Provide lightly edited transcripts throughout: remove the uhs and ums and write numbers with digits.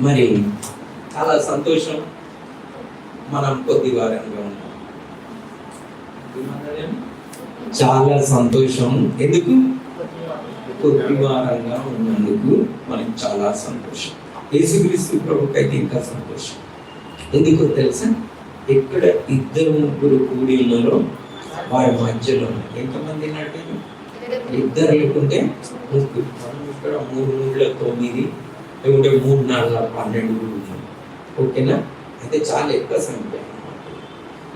మరి చాలా సంతోషం, మనం కొద్ది వారంగా ఉన్నాం. చాలా సంతోషం. ఎందుకు? కొద్ది వారంగా ఉన్నందుకు మనకి చాలా సంతోషం. యేసుక్రీస్తు ప్రభుకైతే ఇంకా సంతోషం. ఎందుకో తెలుసా? ఎక్కడ 2-3 కూడి ఉన్నారో వారి మధ్యలో ఎంతమంది నాటి 2 లేకుంటే 3. మనం ఇక్కడ 3-9 లేకుంటే 3-4-12 ఉన్నాం. ఓకేనా? అయితే చాలా ఎక్కువ సంఖ్య.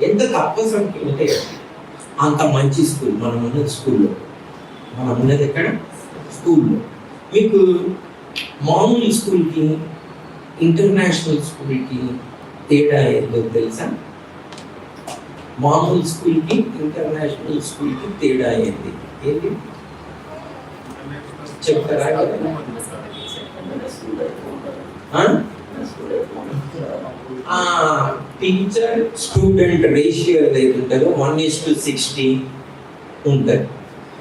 ఎంత తక్కువ సంఖ్య ఉంటే అంత మంచి స్కూల్. మనం ఉన్నది స్కూల్లో. మనం ఉన్నది ఎక్కడ? స్కూల్లో. మీకు మామూలు స్కూల్కి ఇంటర్నేషనల్ స్కూల్కి తేడా ఏందో తెలుసా? మామూలు స్కూల్కి ఇంటర్నేషనల్ స్కూల్కి తేడా ఏంది? చెప్తారా? టీచర్ స్టూడెంట్ రేషియో ఏదైతే ఉంటుందో 1:60 ఉంటుంది.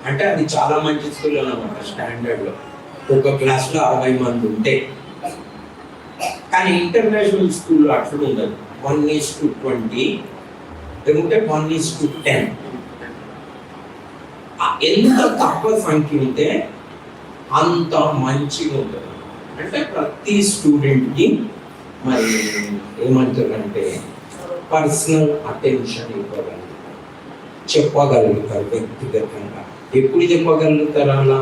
అంటే అది చాలా మంచి స్కూల్ అన్నమాట. స్టాండర్డ్లో ఒక క్లాస్లో 60 మంది ఉంటే. కానీ ఇంటర్నేషనల్ స్కూల్లో అట్లా ఉండదు. 1:20 లేకుంటే 1:10. ఎంత తక్కువ సంఖ్య ఉంటే అంత మంచిగా ఉంటుంది. అంటే ప్రతి స్టూడెంట్కి మరి ఏమంటారంటే పర్సనల్ అటెన్షన్ ఇవ్వగలుగుతారు, చెప్పగలుగుతారు వ్యక్తిగతంగా. ఎప్పుడు చెప్పగలుగుతారు? అలా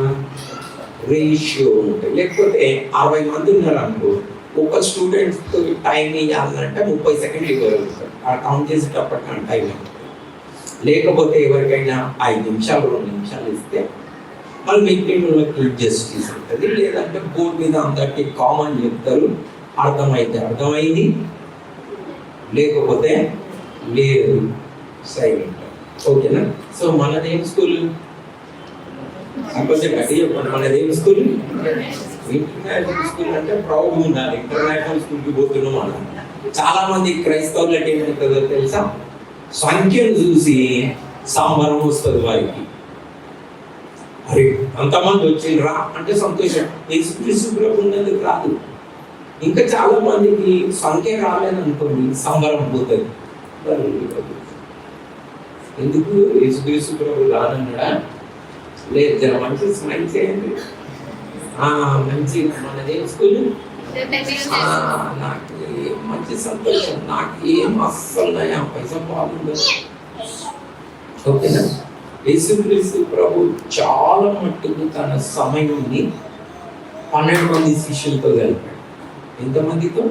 రేషియో ఉంటుంది. లేకపోతే 60 మంది ఉన్నారు అనుకో, ఒక స్టూడెంట్ టైం ఇవ్వాలంటే 30 సెకండ్లు ఇవ్వగలుగుతారు. ఆ కౌంట్ చేసేటప్పటికన్నా టైం అవుతుంది. లేకపోతే ఎవరికైనా 5 నిమిషాలు 2 నిమిషాలు ఇస్తే వాళ్ళు మిగిలిన జస్టిస్ ఉంటుంది. లేదంటే బోర్డు మీద అందరికీ కామన్ చెప్తారు, అర్థమైతే అర్థమైంది, లేకపోతే లేదు, సైలెంట్. ఓకేనా? సో మనదేం స్కూల్? కొంచెం గట్టి చెప్పండి. మనదేం స్కూల్? International school. అంటే ప్రౌడ్ ఉండాలి. ఇంటర్నేషనల్ స్కూల్కి పోతున్నాం మనం. చాలా మంది క్రైస్తవులకి ఏమవుతుందో తెలుసా? సంఖ్యను చూసి సంబరం వస్తుంది వారికి. అరే అంతమంది వచ్చిండ్రా అంటే సంతోషం. యేసుక్రీస్తు ప్రభు ఉన్నందుకు రాదు. ఇంకా చాలా మందికి సంఖ్య రాలేదనుకోండి, సంబరం పోతుంది. ఎందుకు? యేసుక్రీస్తు ప్రభు రానన్నాడా? లేదు. జర మంచి స్మైల్ చేయండి. మంచి మనదే స్కూల్. నాకు మంచి సంతోషం. నాకు ఏం అస్సలు నయా పైసా బాగుండదు. ఓకేనా? యేసుక్రీస్తు ప్రభు చాలా మట్టుకు తన సమయాన్ని 12 మంది శిష్యులతో గడిపాడు. ఎంతమందితో?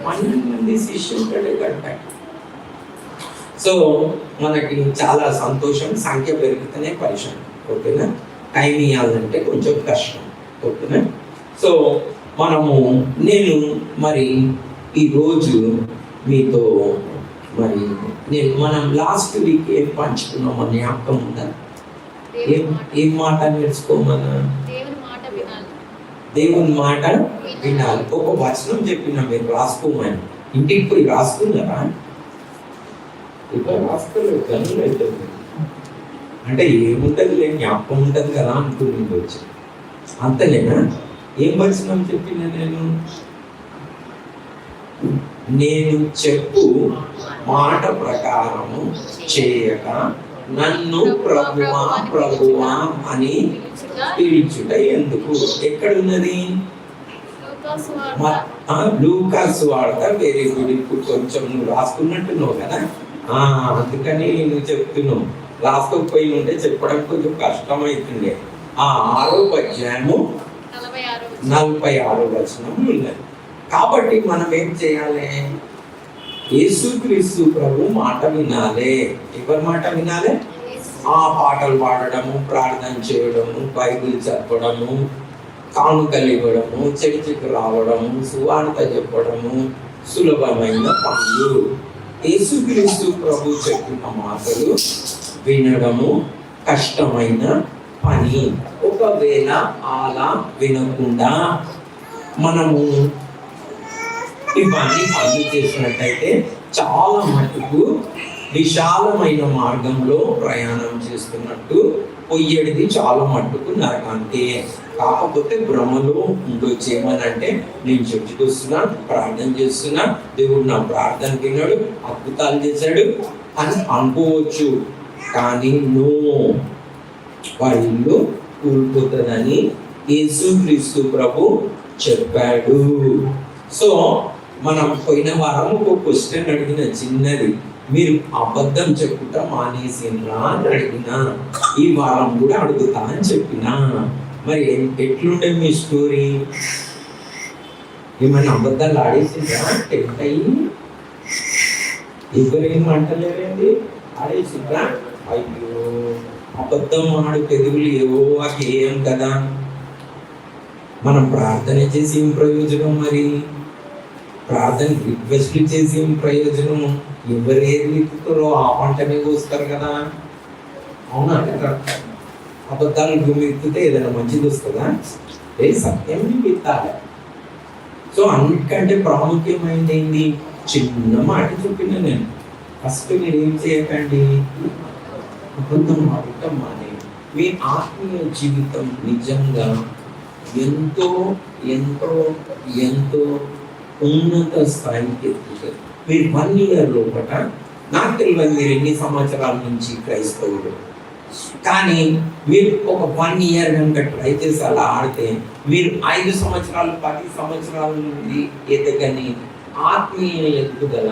12 మంది శిష్యులతో గడిపాడు. సో మనకి చాలా సంతోషం. సంఖ్య పెరుగుతూనే పరిశ్రమ. ఓకేనా? టైం ఇవ్వాలంటే కొంచెం కష్టం. ఓకేనా? సో నేను మరి ఈరోజు మీతో మనం లాస్ట్ వీక్ ఏం పంచుకున్నాం అని జ్ఞాపకం ఉందా? ఏం మాట నేర్చుకోమన్నా? దేవుని మాట వినాలి. ఒక వచనం చెప్పినా మీరు రాసుకోమని. ఇంటికి పోయి రాసుకున్నారా? ఇప్పుడు రాసుకోలేదు. గనులు అవుతుంది అంటే ఏముంటుంది లేదు, జ్ఞాపకం ఉంటుంది కదా అనుకుని వచ్చి అంతలేనా? ఏం వచనం చెప్పినా? నేను చెప్పు మాట ప్రకారము చేయక నన్ను ప్రభువా ప్రభువా అని పిలుచుట ఎందుకు? ఎక్కడున్నది? లూకాసు వార్త. Very good. ఇప్పుడు కొంచెం నువ్వు రాసుకున్నట్టున్నావు కదా, అందుకని నువ్వు చెప్తున్నావు. రాసుకోకపోయి ఉంటే చెప్పడం కొంచెం కష్టమవుతుండే. 6వ అధ్యాయము 46వ వచనం ఉన్నది. కాబట్టి మనం ఏం చేయాలి? యేసుక్రీస్తు ప్రభు మాట వినాలి. ఎవరి మాట వినాలి? పాటలు పాడడము, ప్రార్థన చేయడము, బైబిల్ చదవడము, కానుకలు ఇవ్వడము, చర్చికి రావడము, సువార్త చెప్పడము సులభమైన పనులు. యేసుక్రీస్తు ప్రభు చెప్పిన మాటలు వినడము కష్టమైన పని. ఒకవేళ అలా వినకుండా మనము ఇవన్నీ పనులు చేసినట్టయితే చాలా మటుకు విశాలమైన మార్గంలో ప్రయాణం చేస్తున్నట్టు పొయ్యేది చాలా మట్టుకు నరకానికే. కాకపోతే భ్రమలో ఉండొచ్చు. ఏమనంటే నేను చర్చికి వస్తున్నా, ప్రార్థన చేస్తున్నా, దేవుడు నా ప్రార్థన విన్నాడు, అద్భుతాలు చేశాడు అని అనుకోవచ్చు. కానీ నో, వారి ఇల్లు కూలిపోతుందని యేసుక్రీస్తు ప్రభు చెప్పాడు. సో మనం పోయిన వారం ఒక క్వశ్చన్ అడిగిన, చిన్నది, మీరు అబద్ధం చెప్పుట మానేసినరా అని అడిగినా. ఈ వారం కూడా అడుగుతా అని చెప్పినా. మరి ఎట్లుండే మీ స్టోరీ? ఏమైనా అబద్ధాలు ఆడేసిందా? టెంట్ అయ్యి ఎవరేం అంటలేరండి, ఆడేసిందా? అయ్యో, అబద్ధం ఆడు పెదవులు ఏవో ఏం కదా. మనం ప్రార్థన చేసి ఏం ప్రయోజనం? మరి ప్రార్థన రిక్వెస్ట్లు చేసి ఏం ప్రయోజనం? ఎవరేది విత్తుతారో ఆ పంటనే కోస్తారు కదా. అవునా కదా? అబద్ధాలు భూమి విత్తితే ఏదైనా మంచిది వస్తుందా? సత్యం విత్తాలి. సో అన్నిటికంటే ప్రాముఖ్యమైనది ఏంటి? చిన్న మాట చెప్పిన నేను, ఫస్ట్ మీరు ఏం చేయకండి, అబద్ధం ఆడటం మానే. మీ ఆత్మీయ జీవితం నిజంగా ఎంతో ఎంతో ఎంతో ఉన్నత స్థాయికి ఎత్తుతుంది. మీరు 1 year లోపల, నాకు తెలియదు మీరు ఎన్ని సంవత్సరాల నుంచి క్రైస్తవులు, కానీ మీరు ఒక 1 year కనుక ట్రై చేసి అలా ఆడితే, మీరు 5 సంవత్సరాలు 10 సంవత్సరాల నుండి ఎదగని ఆత్మీయ ఎదుగుదల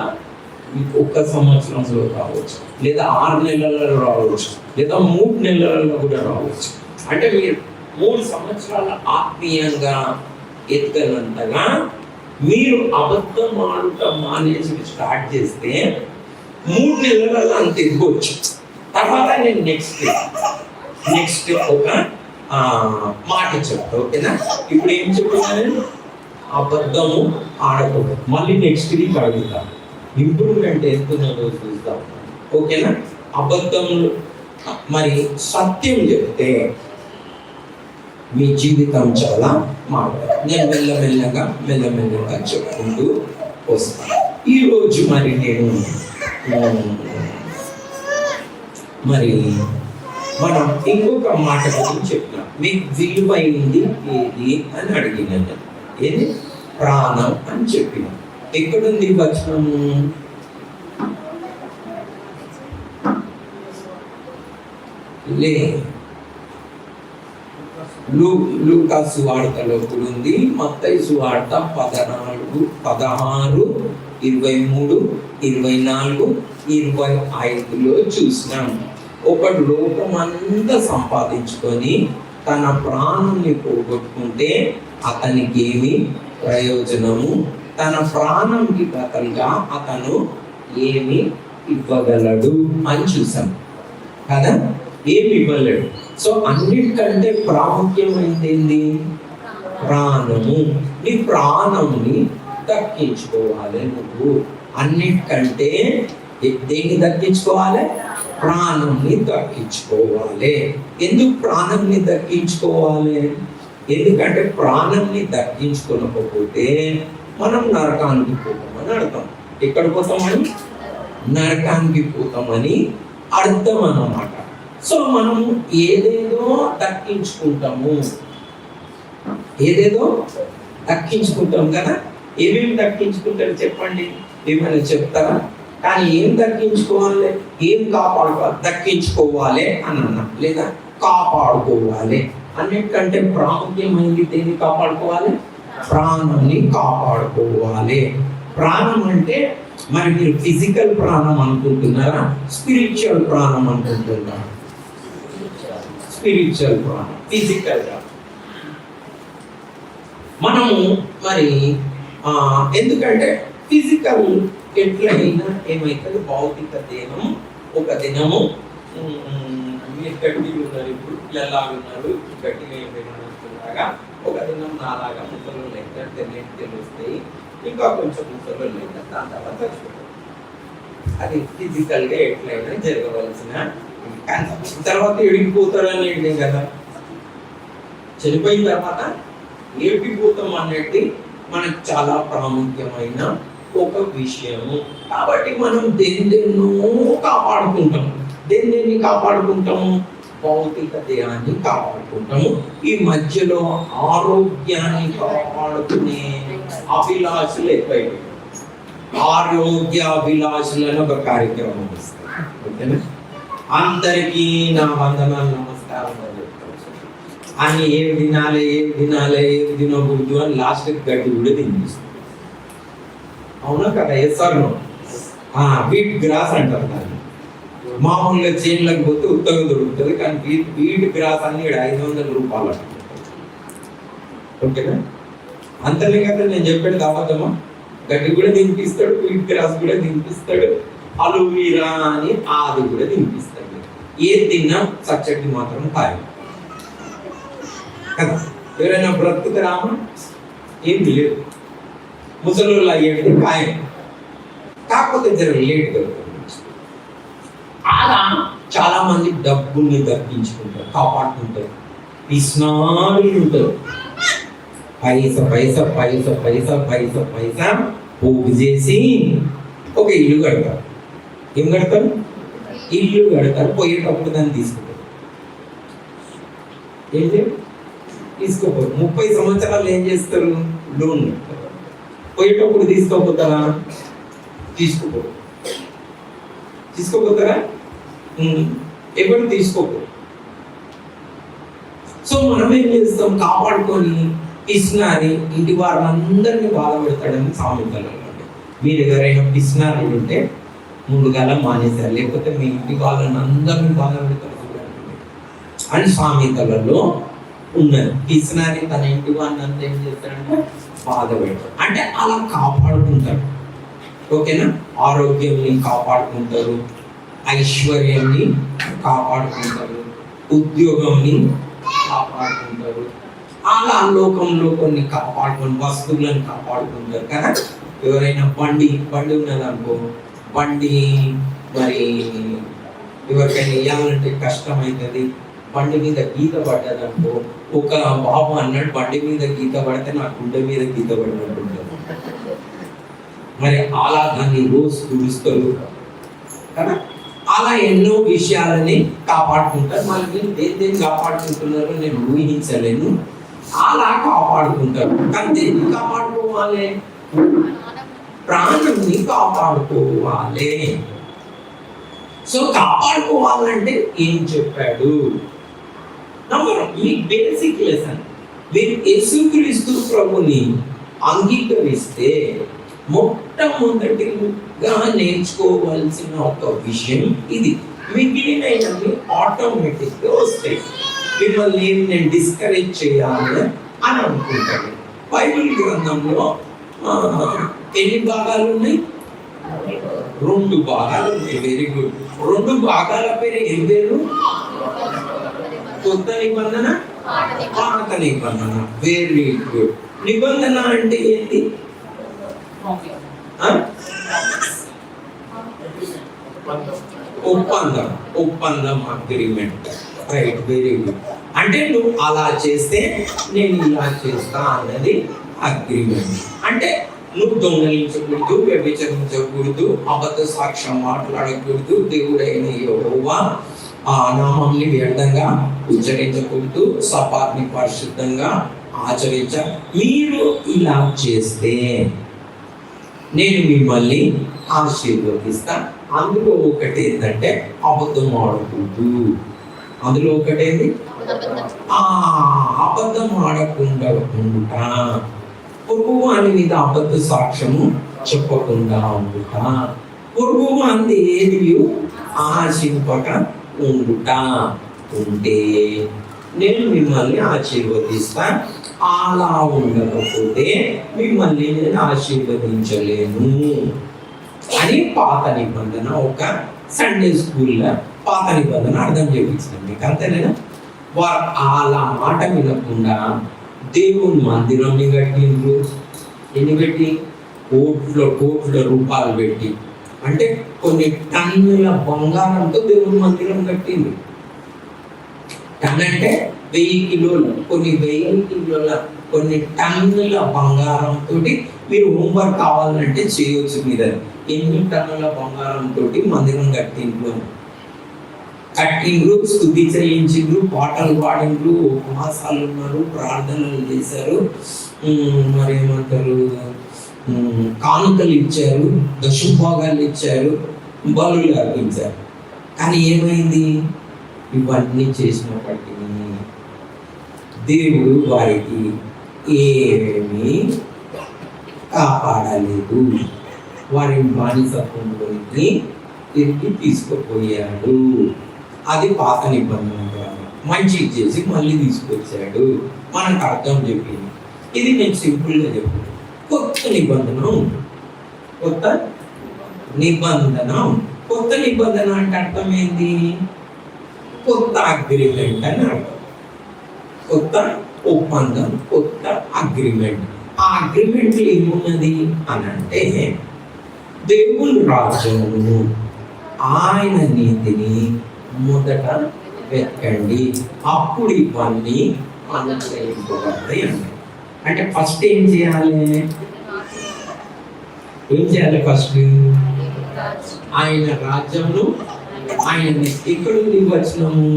మీకు 1 సంవత్సరంలో రావచ్చు, లేదా 6 నెలలలో రావచ్చు, లేదా 3 నెలలలో కూడా రావచ్చు. అంటే మీరు 3 సంవత్సరాల ఆత్మీయంగా ఎదగనంతగా మీరు అబద్ధం ఆడుట మానేసి స్టార్ట్ చేస్తే 3 నెలలలో అంత ఎదగవచ్చు. తర్వాత నేను నెక్స్ట్ ఒక మాట చెప్తా, ఓకేనా? ఇప్పుడు ఏం చెప్తున్నాను? అబద్ధము ఆడకూడదు. మళ్ళీ నెక్స్ట్ వీక్ అడుగుతాను, ఇంప్రూవ్మెంట్ ఎంతున్నదో చూద్దాం, ఓకేనా? అబద్ధములు మరి సత్యం చెప్తే మీ జీవితం చాలా మారుతుంది. నేను మెల్లమెల్లగా చెప్పుకుంటూ వస్తాను. ఈరోజు మరి నేను మనం ఇంకొక మాట గురించి చెప్పినాం. మీకు విలువైంది ఏది అని అడిగినాను. ఏది? ప్రాణం అని చెప్పినాం. ఎక్కడుంది వచనము? లూకా సువార్తలో కూడా ఉంది, మత్తయి సువార్త 14, 16, 23, 24, 25లో చూసినాం. ఒకడు లోకమంతా సంపాదించుకొని తన ప్రాణాన్ని పోగొట్టుకుంటే అతనికి ఏమి ప్రయోజనము? తన ప్రాణంకి బదులుగా అతను ఏమి ఇవ్వగలడు అని చూసాం కదా. ఏమి ఇవ్వలేడు. సో అన్నిటికంటే ప్రాముఖ్యమైనది ఏంది? ప్రాణము. నీ ప్రాణంని దక్కించుకోవాలి. నువ్వు అన్నిటికంటే దేన్ని దక్కించుకోవాలి? ప్రాణంని దక్కించుకోవాలి. ఎందుకు ప్రాణంని దక్కించుకోవాలి? ఎందుకంటే ప్రాణంని దక్కించుకోకపోతే మనం నరకానికి పోతామని అర్థం. ఎక్కడ పోతామని? నరకానికి పోతామని అర్థం అన్నమాట. సో మనము ఏదేదో దక్కించుకుంటాము కదా. ఏమేమి దక్కించుకుంటారు చెప్పండి? ఏమైనా చెప్తారా? కానీ ఏం దక్కించుకోవాలి? ఏం కాపాడుకోవాలి? దక్కించుకోవాలి అని అన్నా, లేదా కాపాడుకోవాలి. అన్నిటికంటే ప్రాముఖ్యమైనది దేన్ని కాపాడుకోవాలి? ప్రాణాన్ని కాపాడుకోవాలి. ప్రాణం అంటే మరి మీరు ఫిజికల్ ప్రాణం అనుకుంటున్నారా? స్పిరిచువల్ ప్రాణం అనుకుంటున్నారా? స్పిరిచువల్ ప్రాణం, ఫిజికల్ గా మనము మరి ఎందుకంటే ఫిజికల్ ఎట్లయినా ఏమైతుంది? భౌతిక దేహం ఒక దినము మీరు గట్టిగా ఉన్నారు, ఇప్పుడు ఎలాగున్నారు, గట్టిగా ఏమైనా ఒక దినం నాలాగా ముసలు లెక్క తెలుస్తాయి, ఇంకా కొంచెం ముసలు లెక్క, దాని తర్వాత చచ్చిపోతాం. అది ఫిజికల్ గా ఎట్లయినా జరగవలసిన. తర్వాత ఎడిగిపోతారు అనేది కదా. చనిపోయిన తర్వాత ఏడిపోతాం అనేది మనకు చాలా ప్రాముఖ్యమైన ఒక విషయము. కాబట్టి మనం దేన్నో కాపాడుకుంటాం. దేన్ని కాపాడుకుంటాము? భౌతిక దేహాన్ని కాపాడుకుంటాము. ఈ మధ్యలో ఆరోగ్యాన్ని కాపాడుకునే అభిలాషులు ఎక్కువైపోయి ఆరోగ్య అభిలాషులను ఒక కార్యక్రమం ఇస్తారు. ఓకేనా? అందరికీ నా వందనాలు, నమస్కారం అని ఏమి తినాలి, ఏమి తినకూడదు అని లాస్ట్ గడ్డి కూడా తినిపిస్తుంది. అవునా కదా? ఎస్ఆర్ వీట్ గ్రాస్ అంటారు దాన్ని. మామూలుగా చేనులకు పోతే ఉత్తగా దొరుకుతుంది, కానీ వీట్ గ్రాస్ అన్ని 500 రూపాయలు అంటారు. ఓకేనా? అంతనే కదా నేను చెప్పేది అబద్ధమా? గడ్డి కూడా తినిపిస్తాడు, వీట్ గ్రాస్ కూడా తినిపిస్తాడు, అలోవీరా అని అది కూడా తినిపిస్తాడు. ఏది తిన్నా సచ్చడి మాత్రం కాయ కదా. ఎవరైనా బ్రతుకుతారామా? ఏమి లేదు. ముసలోళ్ళు అయ్యేది ఖాయం. కాకపోతే జర లేట్ దొరుకుతుంది. అలా చాలా మంది డబ్బుల్ని దక్కించుకుంటారు, కాపాడుకుంటారు, పిస్నాలు ఉంటారు. పైసా పోగు చేసి ఒక ఇల్లు కడతారు. ఏం కడతారు? ఇల్లు కడతారు. పోయేటప్పుడు దాన్ని తీసుకుంటారు. ఏం తీసుకోపోరు. 30 సంవత్సరాలు ఏం చేస్తారు? లోన్. పోయేటప్పుడు తీసుకోపోతారా? తీసుకోపోతారా? ఎవరు తీసుకోపోరు. సో మనం ఏం చేస్తాం? కాపాడుకొని పిసినారి ఇంటి వారందరినీ బాధపెడతాడని సామెతలు. మీరు ఎవరైనా పిసినారి ఉంటే ముందుగాల మానేశారు, లేకపోతే మీ ఇంటి వాళ్ళని అందరినీ బాధపెడతారు అని సామెతలలో ఉన్నది. పిసినారి తన ఇంటి వాళ్ళని అంతా ఏం చేస్తాడంటే బాధపెడతాడు. అంటే అలా కాపాడుకుంటారు. ఓకేనా? ఆరోగ్యాన్ని కాపాడుకుంటారు, ఐశ్వర్యాన్ని కాపాడుకుంటారు, ఉద్యోగంని కాపాడుకుంటారు. అలా లోకంలో కొన్ని కాపాడుకొని వస్తువులను కాపాడుకుంటారు కదా. ఎవరైనా బండి ఉన్నదనుకో, బండి మరి ఎవరికైనా ఇవ్వాలంటే కష్టం అవుతుంది. బండి మీద గీత పడ్డదనుకో, ఒక బాబు అన్నాడు, బండి మీద గీత పడితే నా గుండె మీద గీత పడినట్టుంటుంది. మరి అలా దాన్ని రోజు తుడుస్తారు కదా. అలా ఎన్నో విషయాలని కాపాడుకుంటారు. మళ్ళీ దేన్ని కాపాడుకుంటున్నారో నేను ఊహించలేను. అలా కాపాడుకుంటారు. కానీ దేన్ని కాపాడుకోవాలి? ప్రాణాన్ని కాపాడుకోవాలి. సో కాపాడుకోవాలంటే ఏం చెప్పాడు? ఈ బేసిక్ లెసన్. మీరు యేసుక్రీస్తు ప్రభుని అంగీకరిస్తే మొట్టమొదటిగా నేర్చుకోవాల్సిన ఒక విషయం ఇది. మిగిలినవి ఆటోమేటిక్గా వస్తాయి. మిమ్మల్ని నేను డిస్కరేజ్ చేయాలి అని అనుకుంటాను. బైబిల్ గ్రంథంలో ఎన్ని భాగాలు ఉన్నాయి? 2 భాగాలు ఉన్నాయి. Very good. 2 భాగాల పేరు ఏం పేరు? కొత్త నిబంధన, పాత నిబంధన. Very good. నిబంధన అంటే ఏంటి? ఒప్పందం అగ్రిమెంట్. Right, very good. అంటే నువ్వు అలా చేస్తే నేను ఇలా చేస్తా అన్నది అగ్రిమెంట్. అంటే నువ్వు దొంగలించకూడదు, వ్యభిచరించకూడదు, అబద్ధ సాక్ష్యం మాట్లాడకూడదు, దేవుడైన యెహోవా నామాన్ని వ్యర్థంగా ఉచ్చరించకూడదు, సపాన్ని పరిశుద్ధంగా ఆచరించ. మీరు ఇలా చేస్తే నేను మిమ్మల్ని ఆశీర్వదిస్తా. అందులో ఒకటి ఏంటంటే అబద్ధం ఆడకూడదు. అందులో ఒకటేంది? అబద్ధం ఆడకుండా ఉంటా. పొరుగు వాని మీద అబద్ధ సాక్ష్యము చెప్పకుండా ఉండుట. పొరుగు వాని ఏది ఆశింపక ఉంటే నేను మిమ్మల్ని ఆశీర్వదిస్తా. అలా ఉండకపోతే మిమ్మల్ని నేను ఆశీర్వదించలేను అని పాత నిబంధన ఒక సండే స్కూల్లో పాత నిబంధన అర్థం చేయించింది మీకు. అంతేనా? వారు అలా మాట వినకుండా దేవుని మందిరాన్ని కట్టిండ్రు. ఎన్ని పెట్టి? కోట్ల రూపాయలు పెట్టి. అంటే కొన్ని టన్నుల బంగారంతో దేవుని మందిరం కట్టింది. టన్ అంటే 1000 కిలోలు, కొన్ని 1000 కిలోల, కొన్ని టన్నుల బంగారంతో మీరు హోంవర్క్ కావాలంటే చేయొచ్చు. మీరు ఎన్ని టన్నుల బంగారంతో మందిరం కట్టిండ్రు, స్తుతి చేయించిండ్రు, పాటలు పాడిండ్రు, ఉపవాసాలు ఉన్నారు, ప్రార్థనలు చేశారు, మరి ఏమంటారు, కానుకలు ఇచ్చారు, దశభాగాలు ఇచ్చారు, బలులు అర్పించారు. కానీ ఏమైంది? ఇవన్నీ చేసినప్పటికీ దేవుడు వారికి ఏమీ కాపాడలేదు. వారిని బానిసత్వంలోకి తిరిగి తీసుకుపోయాడు. అది పాత నిబంధన ద్వారా మంచి చేసి మళ్ళీ తీసుకొచ్చాడు. మనకు అర్థం చెప్పింది. ఇది నేను సింపుల్గా చెప్పాను. కొత్త నిబంధన ఉంది. కొత్త నిబంధన అంటే అర్థం ఏంది? కొత్త అగ్రిమెంట్ అని అర్థం. కొత్త ఒప్పందం, కొత్త అగ్రిమెంట్. ఆ అగ్రిమెంట్ ఏమున్నది అని అంటే, దేవుని రాజ్యమును, ఆయన నీతిని మొదట వెతకండి, అప్పుడు ఇవన్నీ అనుగ్రహింపబడతాయి అండి. అంటే ఫస్ట్ ఏం చేయాలి? ఫస్ట్ ఆయన రాజ్యమును, ఆయన ఎక్కడుంది వచనము?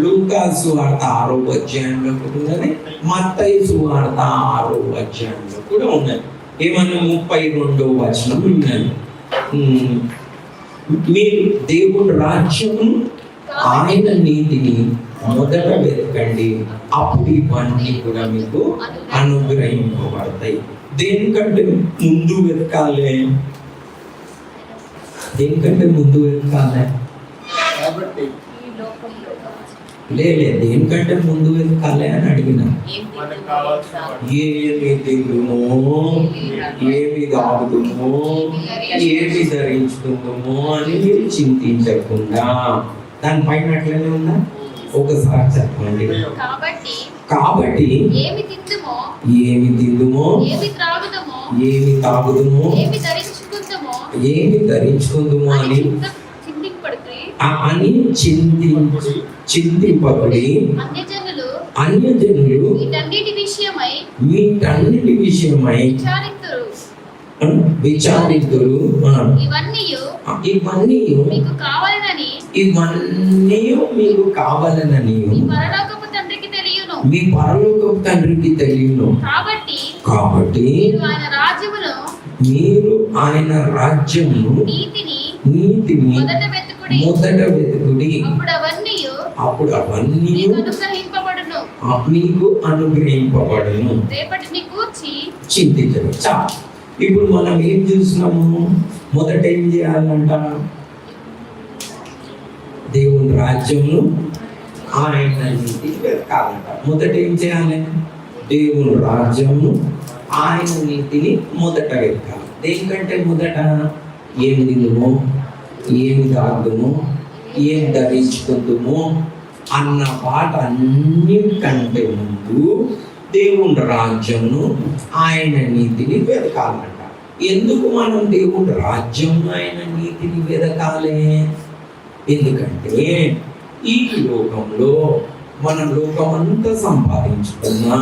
లూకా సువార్త 6వ అధ్యాయంలో కూడా ఉన్నది, మత్తయి సువార్త 6వ అధ్యాయంలో కూడా ఉన్నది. ఏమన్నా 32వ వచనం ఉన్నది. మీరు దేవుని రాజ్యము, ఆయన నీతిని మొదట వెతకండి, అప్పుడు ఇవన్నీ కూడా మీకు అనుగ్రహింపబడతాయి. దేనికంటే ముందు వెతకాలి? దేనికంటే ముందు వెతకాలి? దేనికంటే ముందు వెతకాలి అని అడిగిన. ఏమి తిందుమో, ఏమి తాగుదుమో, ఏమి ధరించుకుందామో అని మీరు చింతించకుండా, దానిపైన అట్లనే ఉందా? ఒకసారి చెప్పండి. కాబట్టి ఏమి తిందుమో, ఏమి తాగుదుమో, ఏమి ధరించుకుందుమో అని చింతింపబడి అన్యజనులు వీటన్నిటి విషయమై విచారిద్దురు. ఇవన్నీ మీకు కావాలనని మీ పరలోకపు తండ్రికి తెలియను. కాబట్టి మీరు ఆయన రాజ్యమును, నీతిని మొదట వెతుకుడి, అప్పుడు అవన్నీ మీకు అనుగ్రహింపబడును. చింతించరు. చాలు. ఇప్పుడు మనం ఏం చూసినాము? మొదట ఏం చేయాలంట? దేవుని రాజ్యమును, ఆయన నీతిని వెతకాలంట. మొదట ఏం చేయాలి? దేవుని రాజ్యమును, ఆయన నీతిని మొదట వెతకాలి. దేనికంటే మొదట? ఏమి తిందుమో, ఏమి తాగుదుమో, ఏం ధరించుకుందుమో అన్న పాట అన్నిటికంటే ముందు దేవుని రాజ్యమును, ఆయన నీతిని వెతకాలంట. ఎందుకు మనం దేవుని రాజ్యం, ఆయన నీతిని వెతకాలి? ఎందుకంటే ఈ లోకంలో మనం లోకమంతా సంపాదించుకున్నా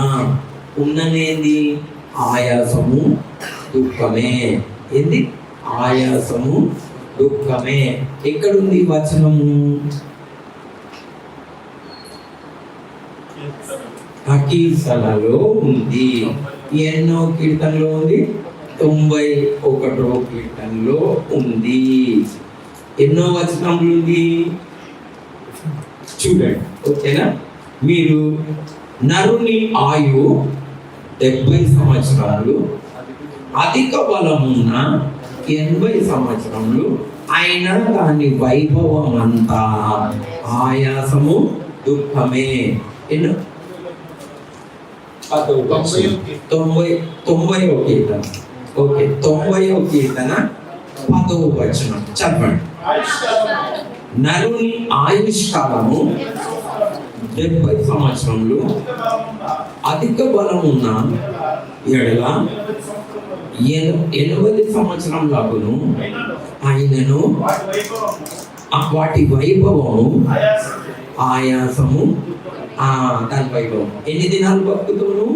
ఉన్ననేది ఆయాసము, దుఃఖమే. ఏంది? ఆయాసము, దుఃఖమే. ఎక్కడుంది వచనము? కీర్తనలో ఉంది. ఎన్నో కీర్తనలో ఉంది? 91వ కీర్తనలో ఉంది. ఎన్నో వచనములు ఉంది చూడండి. ఓకేనా? మీరు నరుని ఆయు 70 సంవత్సరాలు, అధిక బలమున్న 80 సంవత్సరములు, అయినా దాని వైభవం అంతా ఆయాసము, దుఃఖమే. ఎన్నో? 90వ కీర్తన. ఓకే, 90వ కీర్తన 10వ వచనం చెప్పండి. నరుని ఆయుష్కాలము 70 సంవత్సరములు, అధిక బలం ఉన్న ఎడల 80 సంవత్సరములకును, ఆయనను వాటి వైభవము ఆయాసము, దాని వైభవం. ఎన్ని దినాలు బతుకుతావు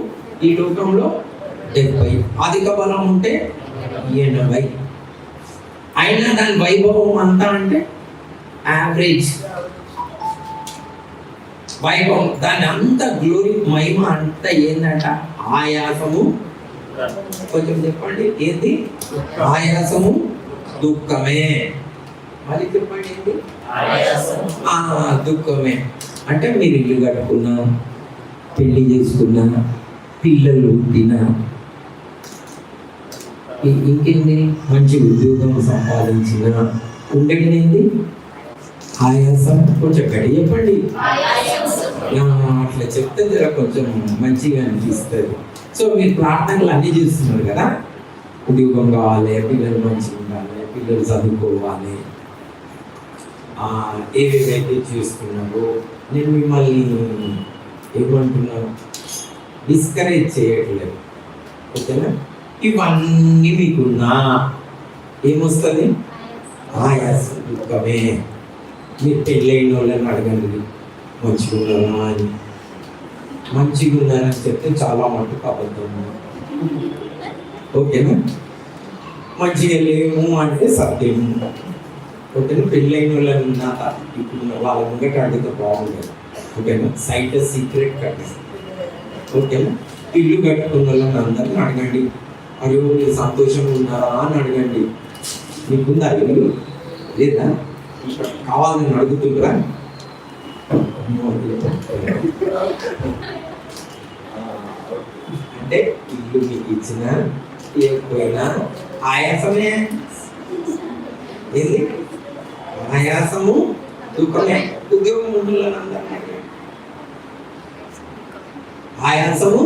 ఈ లోకంలో? 70. అధిక బలం ఉంటే 80. అయినా దాని వైభవం అంతా అంటే యావరేజ్ వైభవం. దాని అంత గ్లోరీ మహిమ అంతా ఏంటంట? ఆయాసము. కొంచెం చెప్పండి, ఏంది? ఆయాసము, దుఃఖమే. మళ్ళీ చెప్పండి, ఏంటి? దుఃఖమే. అంటే మీరు ఇల్లు కట్టుకున్నా, పెళ్లి చేసుకున్నా, పిల్లలు పుట్టినా, ఇంకేంది మంచి ఉద్యోగం సంపాదించిన, ఉండేది ఆయాసం. కొంచెం గడి చెప్పండి. అట్లా చెప్తే జర కొంచెం మంచిగా అనిపిస్తుంది. సో మీరు ప్రార్థనలు అన్నీ చేస్తున్నారు కదా, ఉద్యోగం కావాలి, పిల్లలు మంచిగా ఉండాలి, పిల్లలు చదువుకోవాలి, ఏవేవైతే చేస్తున్నారో నేను మిమ్మల్ని ఏమంటున్నాను, డిస్కరేజ్ చేయట్లేదు, ఓకేనా? ఇవన్నీ మీకున్నా ఏమొస్తుంది? ఆయాసం, దుఃఖమే. మీరు పెళ్ళైన వాళ్ళని అడగండి మంచిగా ఉన్నారా అని. మంచిగా ఉన్నారని చెప్తే చాలా మటుకు అబద్ధం, ఓకేనా? మంచిగా లేము అంటే సత్యం, ఓకేనా? పెళ్ళైన వాళ్ళని ఉన్నాక ఇప్పుడు వాళ్ళ ముంగట అడిగితే బాగుంటుంది, ఓకేనా? సైట్ సీక్రెట్ కట్టేసి, ఓకేనా? ఇల్లు కట్టుకున్న వాళ్ళని అందరిని అడగండి, అయ్యో మీరు సంతోషంగా ఉన్నారా అని అడగండి. మీకుందా ఇల్లు? లేదా? కావాలని అడుగుతుండ్రా? అంటే ఇల్లు మీకు ఇచ్చిన లేకపోయినా ఆయాసమే. ఏంది? ఆయాసము, దుఃఖమే. ఉద్యోగం ఉండాలని ఆయాసము,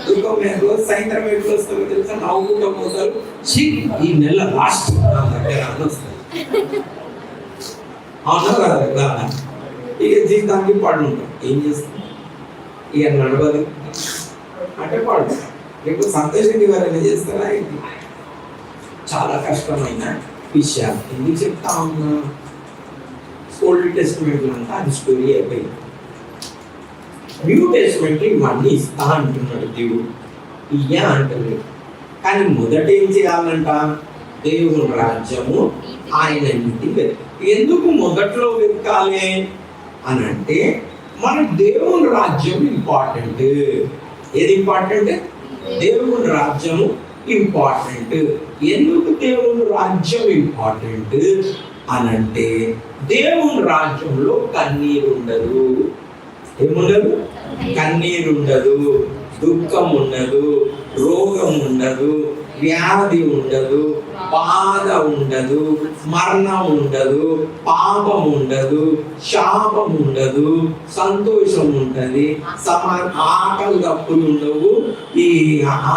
దుఃఖమే. రోజు సాయంత్రం ఎట్లు వస్తారో తెలుసా? నవ్వుకుంటూ పోతారు. ఈ నెల లాస్ట్ నా దగ్గర అని వస్తుంది. అవునా కదా? ఇక జీవితానికి పాడు ఉంటాం. ఏం చేస్తాం? ఇక నడవదు అంటే పాడు. లేకపోతే సంతోషంగా ఎవరైనా చేస్తారా? ఇది చాలా కష్టమైన విషయాలు. ఎందుకు చెప్తా ఉన్నా? ఓల్డ్ టెస్టిమెంట్ అంతా అది స్టోరీ అయిపోయింది. న్యూ టెస్టిమెంట్ ఇవన్నీ ఇస్తా అంటున్నాడు దేవుడు, ఇయ్య అంటున్నాడు. కానీ మొదట ఏం చేయాలంట? దేవుని రాజ్యము, ఆయన ఇంటి వెతకాలి. ఎందుకు మొదట్లో వెతకాలి అని అంటే, మన దేవుని రాజ్యం ఇంపార్టెంట్. ఏది ఇంపార్టెంట్? దేవుని రాజ్యము ఇంపార్టెంట్. ఎందుకు దేవుని రాజ్యం ఇంపార్టెంట్ అని అంటే, దేవుని రాజ్యంలో కన్నీరు ఉండదు. ఏముండదు? కన్నీరు ఉండదు, దుఃఖం ఉండదు, రోగం ఉండదు, వ్యాధి ఉండదు, బాధ ఉండదు, మరణం ఉండదు, పాపం ఉండదు, శాపం ఉండదు, సంతోషం ఉంటుంది, ఆకలి తప్పులు ఉండవు. ఈ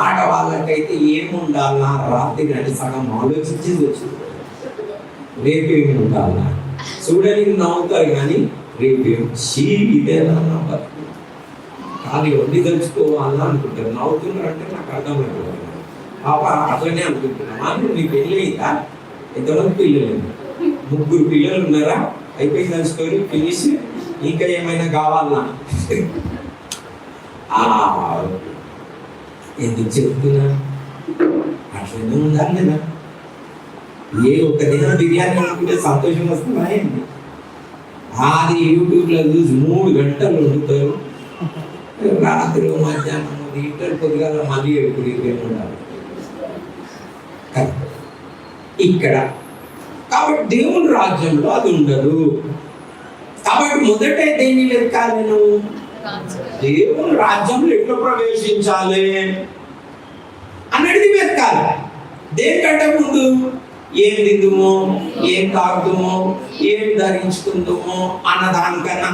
ఆడవాళ్ళకైతే ఏముండాలన్నా రాత్రి అంటే సగం ఆలోచించింది వచ్చింది. రేపేమి ఉండాలన్నా చూడడానికి నవ్వుతారు కానీ రేపేం ఇదేనా బతుకు కానీ వండి తెలుసుకోవాలా అనుకుంటారు. నవ్వుతున్నారు అంటే నాకు అర్థమైపోతుంది. పాప అట్లనే అనుకుంటున్నా. నీ పెళ్ళి అయిందా? ఎంతమంది పిల్లలు? 3 పిల్లలు ఉన్నారా? అయిపోయిందా స్టోరీ? ఫినిష్. ఇంకా ఏమైనా కావాలా? ఎందుకు చెప్తున్నా? అట్లనే ఉండాలి కదా. ఏ ఒక్క దినం బిర్యానీ అనుకుంటే సంతోషం వస్తుందా ఏంటి? అది యూట్యూబ్లో చూసి 3 గంటలు వండుతారు. రాత్రి మధ్యాహ్నం ఇంటర్ కొద్దిగా మళ్ళీ ఎప్పుడు ఉండాలి ఇక్కడ. కాబట్టి దేవుని రాజ్యంలో అది ఉండదు. కాబట్టి మొదట దేన్ని వెతకాలి? నేను దేవుని రాజ్యంలో ఎట్లా ప్రవేశించాలి అన్నది వెతకాలి. దేనికంటే ముందు ఏం తిందుమో, ఏం తాగుతామో, ఏం ధరించుకుందామో అన్నదానికన్నా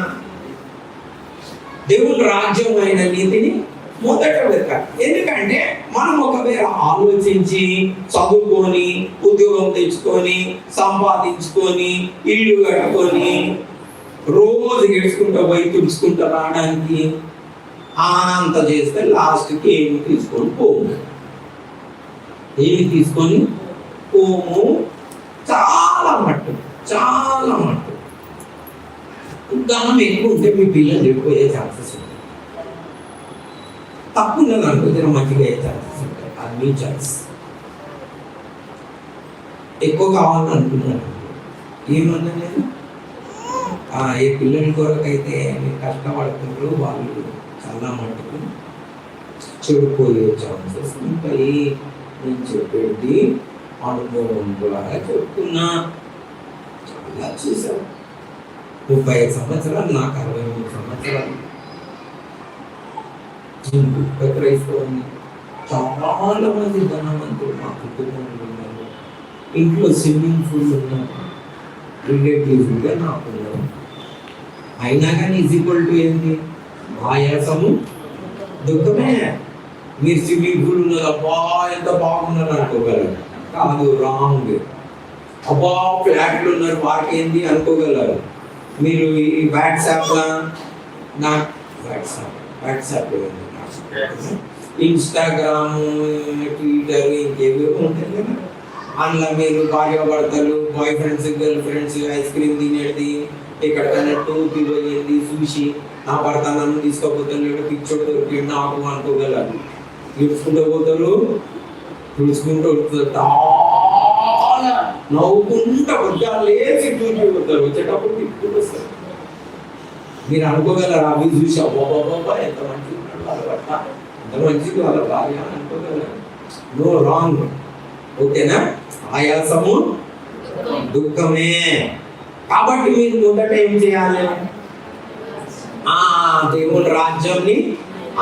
దేవుని రాజ్యం అయిన నీతిని మొదట వెతకాలి. ఎందుకంటే మనం ఒకవేళ ఆలోచించి చదువుకొని ఉద్యోగం తెచ్చుకొని సంపాదించుకొని ఇల్లు కట్టుకొని రోజు గెలుచుకుంటూ పోయి తుడుచుకుంటూ రావడానికి అంత చేస్తే లాస్ట్కి ఏమి తీసుకొని పోము. ఏమి తీసుకొని పోము. చాలా మట్టు ధనం ఎక్కువ ఉంటే మీ పిల్లలు ఎక్కువ ఛాన్సెస్ ఉంటాయి. తప్పు ఉన్నది అనుకో జనం మంచిగా అయ్యే ఛాన్సెస్ ఉంటాయి. అది మీ ఛాన్స్. ఎక్కువ కావాలని అనుకున్నాను ఏమన్నా నేను ఏ పిల్లల కొరకైతే మీరు కష్టపడుతున్నారు వాళ్ళు చాలా మటుకు చెడిపోయే ఛాన్సెస్ ఉంటాయి. నేను చెప్పేది అనుభవం ద్వారా చెప్తున్నా. చాలా చూసాను. 35 సంవత్సరాలు, నాకు 63 సంవత్సరాలు. క్రైస్తవుని చాలా మంది ధనవంతులు మా కుటుంబంలో ఉన్నారు. ఇంట్లో స్విమ్మింగ్ పూల్ ఉన్నారు, రిలేటివ్స్గా నాకు ఉన్నారు. అయినా కానీ ఈక్వల్ టు ఏంటి? ఆయాసము, దుఃఖమే. మీరు స్విమ్మింగ్ పూల్ ఉన్నది, అబ్బా ఎంత బాగున్నారు అనుకోగలరు. కాదు, రాంగ్. అబ్బా ఫ్లాట్లు ఉన్నారు, వారికి ఏంటి అనుకోగలరు. మీరు ఈ వాట్సాప్లో వాట్సాప్ ఇన్స్టాగ్రామ్, ట్విట్టర్ ఇంకేవో ఉంటాయి కదా, అందులో మీరు భార్యాభర్తలు, boyfriends, girlfriends ice cream తినేది, ఎక్కడికైనా టూర్కి పోయింది చూసి నా భర్త నన్ను తీసుకోపోతాను, పిచ్చోడు దొరికి నాకు అనుకోగలరు. చూసుకుంటూ పోతారు, చూసుకుంటూ చాలా నవ్వుకుంటూ వద్దాలేసి టూర్కి పోతారు. వచ్చేటప్పుడు తిప్పుకుంటూ వస్తారు. మీరు అనుకోగలరు అవి చూసి అబ్బాబాబా ఎంత మంచిది వాళ్ళ భర్త, ఎంత మంచిది వాళ్ళ భార్య అనుకోగలరు. No, wrong. ఓకేనా? ఆయాసము, దుఃఖమే. కాబట్టి మీరు మొదట ఏం చేయాలి? దేవుని రాజ్యాన్ని,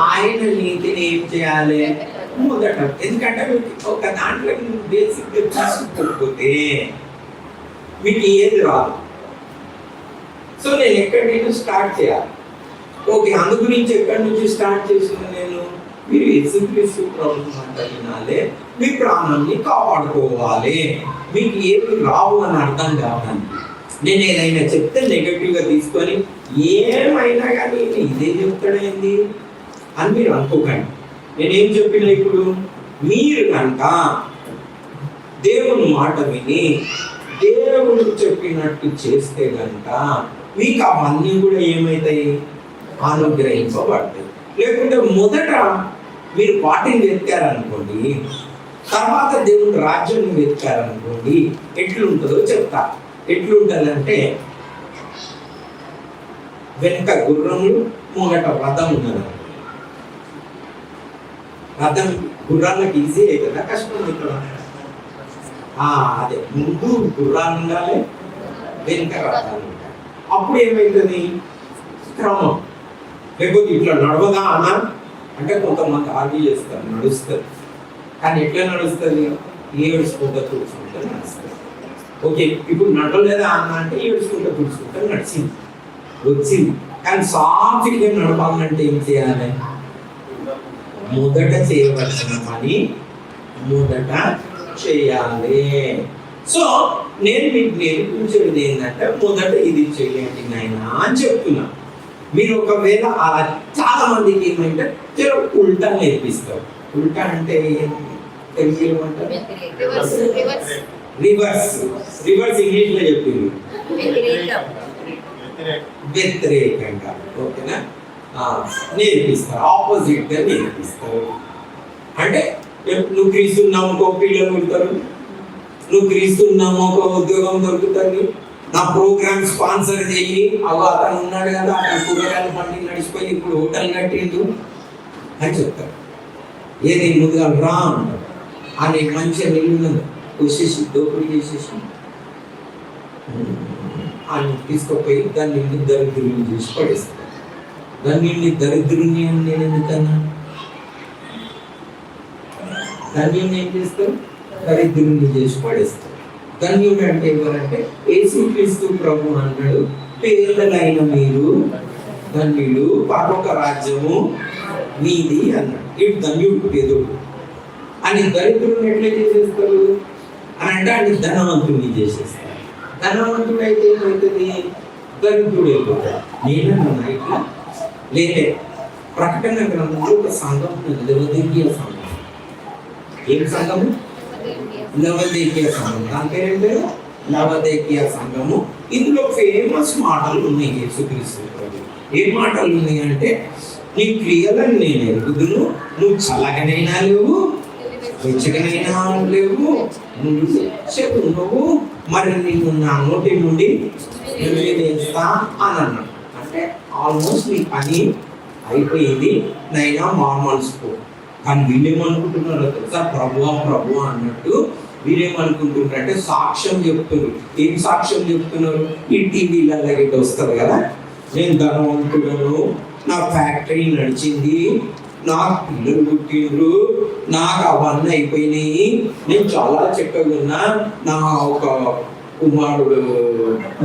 ఆయన నీతిని ఏం చేయాలి మొదట. ఎందుకంటే మీకు ఒక దాంట్లో బేసిక్ చూసుకోకపోతే మీకు ఏది రాదు. సో నేను ఎక్కడి నుంచి స్టార్ట్ చేయాలి? ఓకే, అందు గురించి ఎక్కడి నుంచి స్టార్ట్ చేసిన నేను, మీరు యేసుక్రీస్తు ప్రభువు మాట వినాలి, మీ ప్రాణాన్ని కాపాడుకోవాలి. మీకు ఏమి రావు అని అర్థం కావాలి. నేను ఏదైనా చెప్తే నెగటివ్గా తీసుకొని ఏమైనా కానీ ఇదే చెప్తాడేంది అని మీరు అనుకోకండి. నేనేం చెప్పినా ఇప్పుడు మీరు కనుక దేవుని మాట విని దేవుడు చెప్పినట్టు చేస్తే కనుక మీకు అవన్నీ కూడా ఏమవుతాయి? అనుగ్రహింపబడతాయి. లేకుంటే మొదట మీరు వాటిని వెతికారనుకోండి, తర్వాత దేవుని రాజ్యం వెతికారనుకోండి, ఎట్లుంటుందో చెప్తా. ఎట్లుంటుందంటే, వెనుక గుర్రములు, ముంగట రథం ఉన్నది. రథం గుర్రాలకు ఈజీ అవుతుందా, కష్టం అవుతుందా? అదే, ముందు గుర్రాలు ఉండాలి, వెనుక రథాలు ఉండాలి. అప్పుడు ఏమవుతుంది? క్రమం. లేకపోతే ఇట్లా నడవదా అన్న అంటే కొంతమంది ఆర్గ్యూ చేస్తారు, నడుస్తారు. కానీ ఎట్లా నడుస్తుంది? ఏడుచుకుంటూ కూర్చుంటూ నడుస్తుంది. ఓకే, ఇప్పుడు నడవలేదా అన్న అంటే ఏడుచుకుంటూ కూర్చుంటూ నడిచింది, వచ్చింది. కానీ సాఫీగా నడపాలంటే ఏం చేయాలి? మొదట చేయవలసిన పని మొదట చేయాలి. సో నేను మీకు నేర్పించేది ఏంటంటే, మొదట ఇది చేయండి నాయనా అని చెప్తున్నా. మీరు ఒకవేళ చాలా మందికి ఏమంటే ఉల్టా నేర్పిస్తారు. ఉల్టా అంటే తెలుగులో ఏమంటారు? రివర్స్. రివర్స్ ఇంగ్లీష్ లో చెప్పింది వ్యతిరేకంగా. ఓకేనా? నేర్పిస్తారు, ఆపోజిట్ గా నేర్పిస్తారు. అంటే నువ్వు క్రీస్తున్నావు ఒక పిల్లలు ఉంటారు, నువ్వు క్రీస్తున్నావు ఒక ఉద్యోగం దొరుకుతుంది, నా ప్రోగ్రామ్ స్పాన్సర్ చెయ్యి, అతను ఉన్నాడు కదా, అతను కూరగాయల పండి నడిచిపోయి ఇప్పుడు హోటల్ కట్టిండు అని చెప్తారు. ఏది ముందుగా రా అంటారు. అని మంచిగా నిల్లు వచ్చేసి దోపిడీ చేసేసి ఆయన తీసుకుపోయి దాన్ని దరిద్రుని చేసి పడేస్తారు. దాన్ని దరిద్రుని అని నేను ఎందుకన్నా? దాన్ని ఏం చేస్తారు? దరిద్రుని చేసి పడేస్తారు. ధన్యుడు అంటే ఎవరంటే యేసుక్రీస్తు ప్రభు అన్నాడు, పేదలైన మీరు ధన్యులు, పరలోక రాజ్యము మీది అన్నాడు. ఇటు ధన్యుడు పేదోడు అని. దరిద్రుని ఎట్లా చేసేస్తారు అని అంటే ఆయన ధనవంతుడిని చేసేస్తారు. ధనవంతుడు అయితే ఏమవుతుంది? దరిద్రుడు అయిపోతాడు. నేనన్నా ఇట్లా లేదే. ప్రకటన గ్రంథంలో ఒక సంఘం ఉన్నది, లవోదికీయ సంఘం. ఏం సంఘము? లవోదికీయ సంఘం. దాని పేరు లవోదికీయ సంఘము. ఇందులో ఫేమస్ మాటలు ఉన్నాయి యేసుక్రీస్తు ప్రభు. ఏ మాటలు ఉన్నాయి అంటే, నీ క్రియలను నేను ఎరుగుదును, నువ్వు చల్లగనైనా లేవు, వెచ్చగనైనా లేవు, నువ్వు మరి నిన్ను నా నోటి నుండి వేస్తా అని అన్నాడు. అంటే ఆల్మోస్ట్ నీ పని అయిపోయింది, నైనా మా మనసుకో. కానీ వీళ్ళేమనుకుంటున్నారో తెలుసా, ప్రభువా ప్రభువా అన్నట్టు వీళ్ళేమనుకుంటున్నారంటే సాక్ష్యం చెప్తున్నారు. ఏం సాక్ష్యం చెప్తున్నారు? ఈ టీవీలలో గిట్ట వస్తారు కదా, నేను ధనవంతులను, నా ఫ్యాక్టరీ నడిచింది, నాకు పిల్లలు పుట్టిండ్రు, నాకు అవన్నీ అయిపోయినాయి, నేను చాలా చక్కగా ఉన్నా, నా ఒక కుమారుడు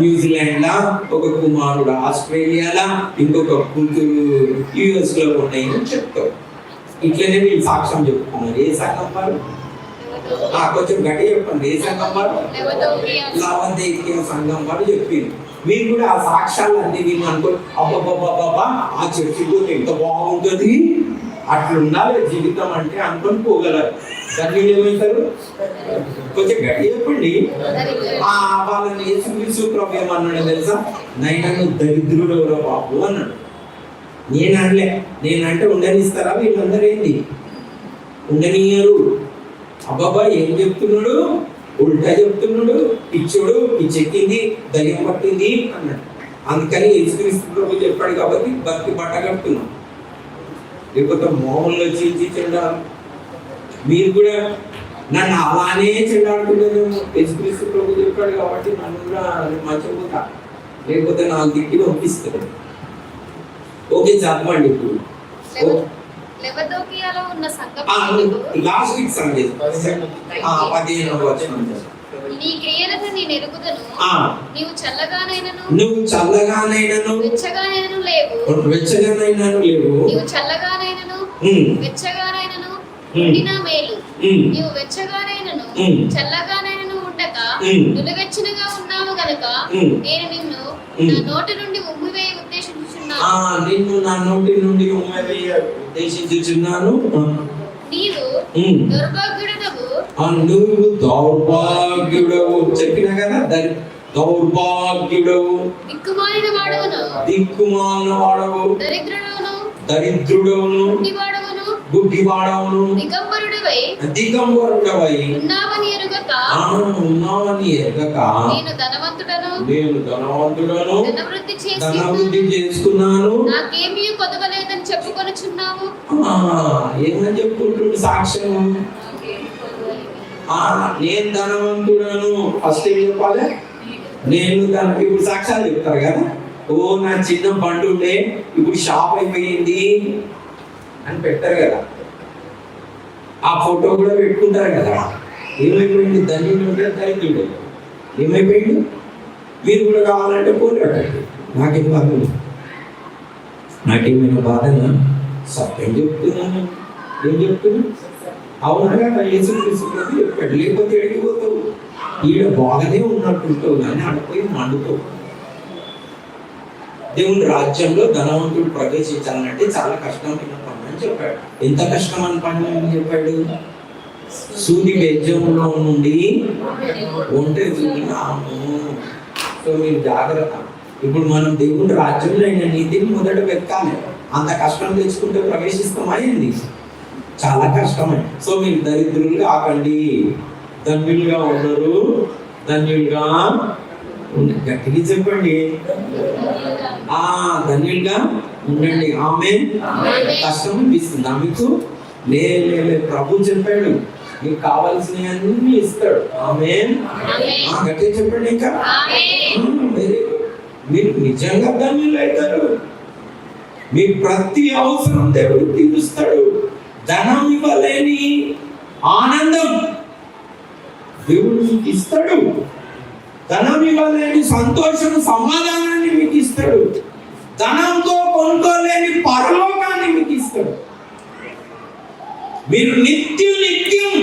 న్యూజిలాండ్లా, ఒక కుమారుడు ఆస్ట్రేలియాలా, ఇంకొక కూతురు యుఎస్లో ఉన్నాయి అని చెప్తారు. ఇట్లనే వీళ్ళు సాక్ష్యం చెప్పుకున్నారు. ఏ సంఘం వారు? కొంచెం గట్టి చెప్పండి. ఏ సంఘం వారు? లవోదికీయ సంఘం వారు చెప్పింది. మీరు కూడా ఆ సాక్ష్యాలు అన్ని విని అనుకో, అబ్బాబాబా ఆ చర్చి పోతే ఎంత బాగుంటుంది, అట్లుండాలి జీవితం అంటే అనుకొని పోగలరు. దాన్ని ఏమంటారు? కొంచెం గట్టి చెప్పండి. వాళ్ళని యేసుక్రీస్తు ప్రభు ఏమన్నాడు తెలుసా? నైనా దరిద్రుడు ఎవరో బాబు అన్నాడు. నేనంటే ఉండనిస్తారా? వీళ్ళందరూ ఏంది ఉండనియరు. అబ్బాబా ఏం చెప్తున్నాడు? ఉల్టా చెప్తున్నాడు, పిచ్చోడు, పిచ్చెక్కింది, దయ్యం పట్టింది అన్నాడు. అందుకని యేసుక్రీస్తు ప్రభు చెప్పాడు కాబట్టి భక్తి బట్ట కడుతున్నాం. లేకపోతే మోహంలో చీల్చి చెండాలి. మీరు కూడా నన్ను అలానే చెండాడుతున్నాను. యేసుక్రీస్తు ప్రభు చెప్పాడు కాబట్టి నన్ను కూడా మర్చిపోతా, లేకపోతే నాకు దిక్కి పంపిస్తారు. ఓకే చదవండి. ఇప్పుడు లాస్ట్ వీక్ సంగతి 15వ వచనం. నీ క్రియలను నేను ఎరుగుదును, నీవు చల్లగానైనను వెచ్చగానైనను లేవు, నీవు చల్లగానైనను వెచ్చగానైనను ఉండినా మేలు, నీవు వెచ్చగానైనను చల్లగానైనను ఉండక నులవెచ్చనగా ఉన్నావు గనుక నేను నిన్ను నా నోటి నుండి ఉమ్మివేయ ఉద్దేశించుచున్నాను. నిన్ను నా నోటి నుండి ఉమ్మివేయ ఉద్దేశించుచున్నాను. నీవు దుర్భాగ్యుడవు, నువ్వు దౌర్భాగ్యుడవు చెప్పినా కదా, దౌర్భాగ్యుడవు, దిక్కుమాలిన వాడవును, దరిద్రుడవును, గుడ్డివాడవును, దిగంబరుడవై ఉన్నావని ఎరుగక నేను ధనవంతుడను ధనవృద్ధి చేసుకున్నాను, నాకేమీ కొదవలేదని చెప్పుకొనుచున్నావు. ఏమని చెప్పుకుంటున్నాడు సాక్ష్యం? నేను ధనవంతుడను. ఫస్ట్ ఏం చెప్పాలి? నేను ఇప్పుడు సాక్ష్యాలు చెప్తారు కదా, ఓ నా చిన్న బండి ఉండే ఇప్పుడు షాప్ అయిపోయింది అని పెట్టారు కదా, ఆ ఫోటో కూడా పెట్టుకుంటారు కదా. ఏమైపోయింది? ధన్యుడు ఉంటే దరిద్రుడు ఏమైపోయింది? మీరు కూడా కావాలంటే పోరాడండి. నాకేం బాధ, నాకేమైనా బాధనా? సత్యం చెప్తున్నాను. ఏం చెప్తున్నాను? అవునగా యేసుక్రీస్తు చెప్పాడు. లేకపోతే ఎడిగిపోతావు, ఈడ బాగానే ఉన్నట్టుంటావు కానీ అడిపోయి మండుతావు. దేవుని రాజ్యంలో ధనవంతుడు ప్రవేశించాలంటే చాలా కష్టమైన పని అని చెప్పాడు. ఎంత కష్టమైన పని అని చెప్పాడు? సూది బెజ్జంలో నుండి ఒంటరి చూపినాము. సో మీరు జాగ్రత్త. ఇప్పుడు మనం దేవుని రాజ్యంలో అయిన నీతిని మొదట వెతకాలి. అంత కష్టం తెచ్చుకుంటే ప్రవేశిస్తామైంది, చాలా కష్టమే. సో మీరు దరిద్రులు కాకండి, ధన్యులుగా ఉండరు, ధన్యులుగా గట్టిగా చెప్పండి, ధన్యులుగా ఉండండి. ఆమేన్. కష్టం అనిపిస్తుందా మీకు? లే ప్రభు చెప్పాడు మీకు కావాల్సినవన్నీ ఇస్తాడు. ఆమేన్. గట్టిగా చెప్పండి. ఇంకా మీరు నిజంగా ధన్యులు అవుతారు. మీ ప్రతి అవసరం దేవుడు తీరుస్తాడు. ధనం ఇవ్వలేని ఆనందం దేవుడు మీకు ఇస్తాడు. ధనం ఇవ్వలేని సంతోషం, సమాధానాన్ని మీకు ఇస్తాడు. ధనంతో కొనుక్కోలేని పరలోకాన్ని మీకు ఇస్తాడు. మీరు నిత్యం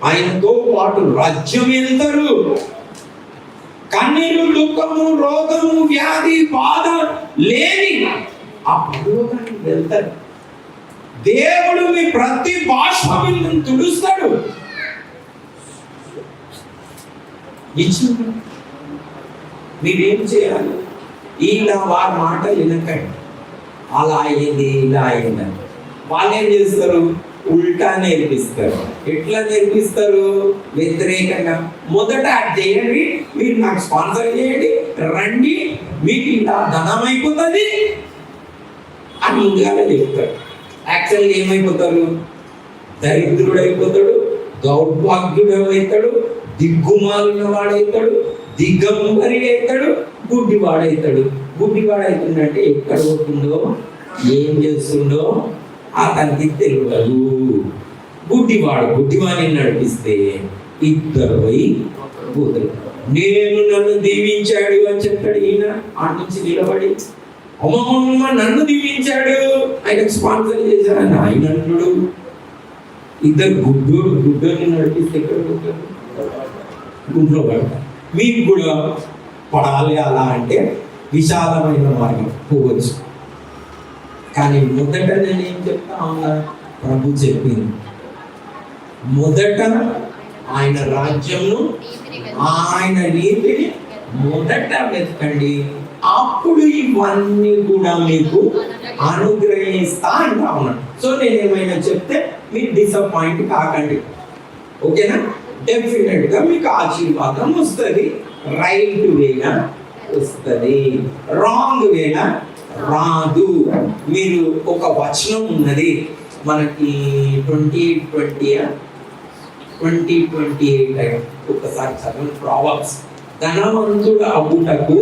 ఆయనతో పాటు రాజ్యం వెళ్తారు. కన్నీరు, దుఃఖము, రోగము, వ్యాధి, బాధ లేని ఆ పరలోకానికి వెళ్తారు. దేవుడు మీ ప్రతి భాష తుడుస్తాడు. ఇచ్చింది. మీరేం చేయాలి? ఇలా వారి మాట వినకండి, అలా అయింది ఇలా అయిందని. వాళ్ళు ఏం చేస్తారు? ఉల్టా నేర్పిస్తారు. ఎట్లా నేర్పిస్తారు? వ్యతిరేకంగా. మొదట అది చేయండి, మీరు నాకు స్పాన్సర్ చేయండి, రండి, మీకు ఇలా ధనం అయిపోతుంది అని ముందుగానే చెప్తారు. యాక్చువల్గా ఏమైపోతారు? దరిద్రుడు అయిపోతాడు, దౌర్భాగ్యుడు అవుతాడు, దిగ్గుమాలిన వాడవుతాడు, దిగంబరి అవుతాడు, గుడ్డివాడవుతాడు. గుడ్డివాడవుతుందంటే ఎక్కడ పోతుందో ఏం చేస్తుండో అతనికి తెలియదు. గుడ్డివాడిని నడిపిస్తే ఇద్దరు పోయి కూతురు నేను నన్ను దీవించాడు అని చెప్పాడు. ఈయన ఆ నుంచి నిలబడి అమ్మమ్మ నన్ను దీవించాడు, ఆయనకు స్పాన్సర్ చేశారని ఆయన అంటుడు. ఇద్దరు గుడ్డోని నడిపిస్తే ఎక్కడ పోతారు? గుంట్లో పడతారు. మీకు కూడా పడాలి అలా అంటే విశాలమైన మార్గం పోవచ్చు. కానీ మొదట నేను ఏం చెప్తా ఉన్నా? ప్రభు చెప్పింది మొదట ఆయన రాజ్యంను ఆయన నీతిని మొదట వెతకండి, అప్పుడు ఇవన్నీ కూడా మీకు అనుగ్రహిస్తా అంటా ఉన్నాను. సో నేను ఏమైనా చెప్తే మీరు డిసప్పాయింట్ కాకండి, ఓకేనా? డెఫినెట్ గా మీకు ఆశీర్వాదం వస్తుంది. రైట్ వేగా వస్తుంది, రాంగ్ వేగా రాదు. మీరు ఒక వచనం ఉన్నది మనకి 20:28 ఒకసారి చదవండి. ప్రావర్బ్స్, ధనవంతుడు అగుటకు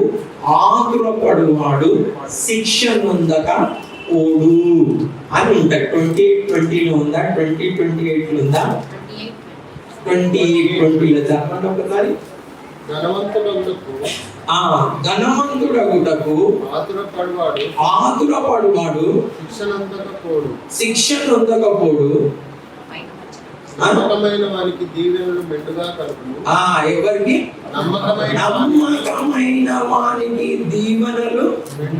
ఆతురపడువాడు శిక్ష నొందక ఓడు అని ఉంటాయి. 28:20 ఉందా? 20:28 ఉందా? 28:20 చెప్పండి ఒకసారి. ధనవంతుడగుటకు ఆతురపడువాడు శిక్ష నొందకపోడు. నమ్మకమైన వారికి దీవెనలు మెండుగా కలుగును. ఎవరికి? నమ్మకమైన వారికి దీవెనలు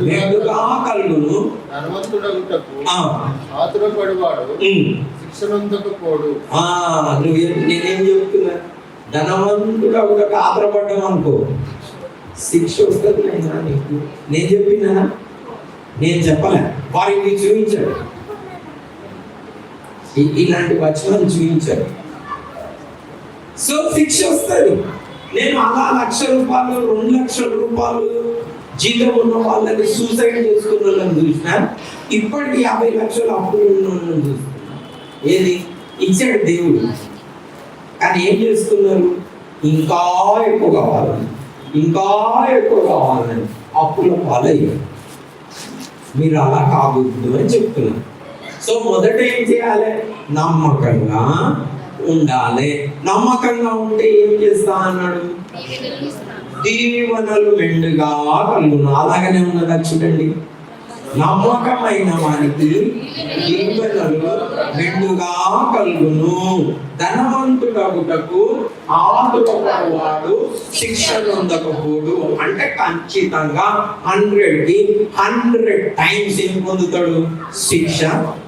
మెండుగా కలుగును. ధనవంతుడగుటకు ఆతురపడువాడు శిక్ష నొందకపోడు. నేనేం చెప్తున్నా? ధనవంతుడు ఒక ఆత్రపడ్డం అనుకో, శిక్ష వస్తుంది. అయినా నీకు నేను చెప్పినా? నేను చెప్పలే, వారికి చూపించాడు. ఇలాంటి వచనాలు చూపించాడు. సో శిక్ష వస్తుంది. నేను అలా ₹1,00,000 ₹2,00,000 జీతం ఉన్న వాళ్ళని సూసైడ్ చేసుకున్న వాళ్ళని చూసినా, ఇప్పటికి 50 లక్షలు అప్పులు ఉన్న వాళ్ళని చూస్తున్నా. ఏది ఇచ్చాడు దేవుడు, కానీ ఏం చేస్తున్నారు? ఇంకా ఎక్కువ కావాలని, ఇంకా ఎక్కువ కావాలని అప్పుల పాలయ్యారు. మీరు అలా కాకూడదు అని చెప్తున్నారు. సో మొదట ఏం చేయాలి? నమ్మకంగా ఉండాలి. నమ్మకంగా ఉంటే ఏం చేస్తా అన్నాడు? దీవెనలు మెండుగా కలుగును. అలాగనే ఉన్నదా చూడండి. నమ్మకమైన వారికి దీవెనలు మెండుగా కలుగును. ధనవంతుడగుటకు ఆతురపడువాడు శిక్ష నొందకపోడు. అంటే ఖచ్చితంగా 100కి 100 టైమ్స్ ఏం పొందుతాడు? శిక్ష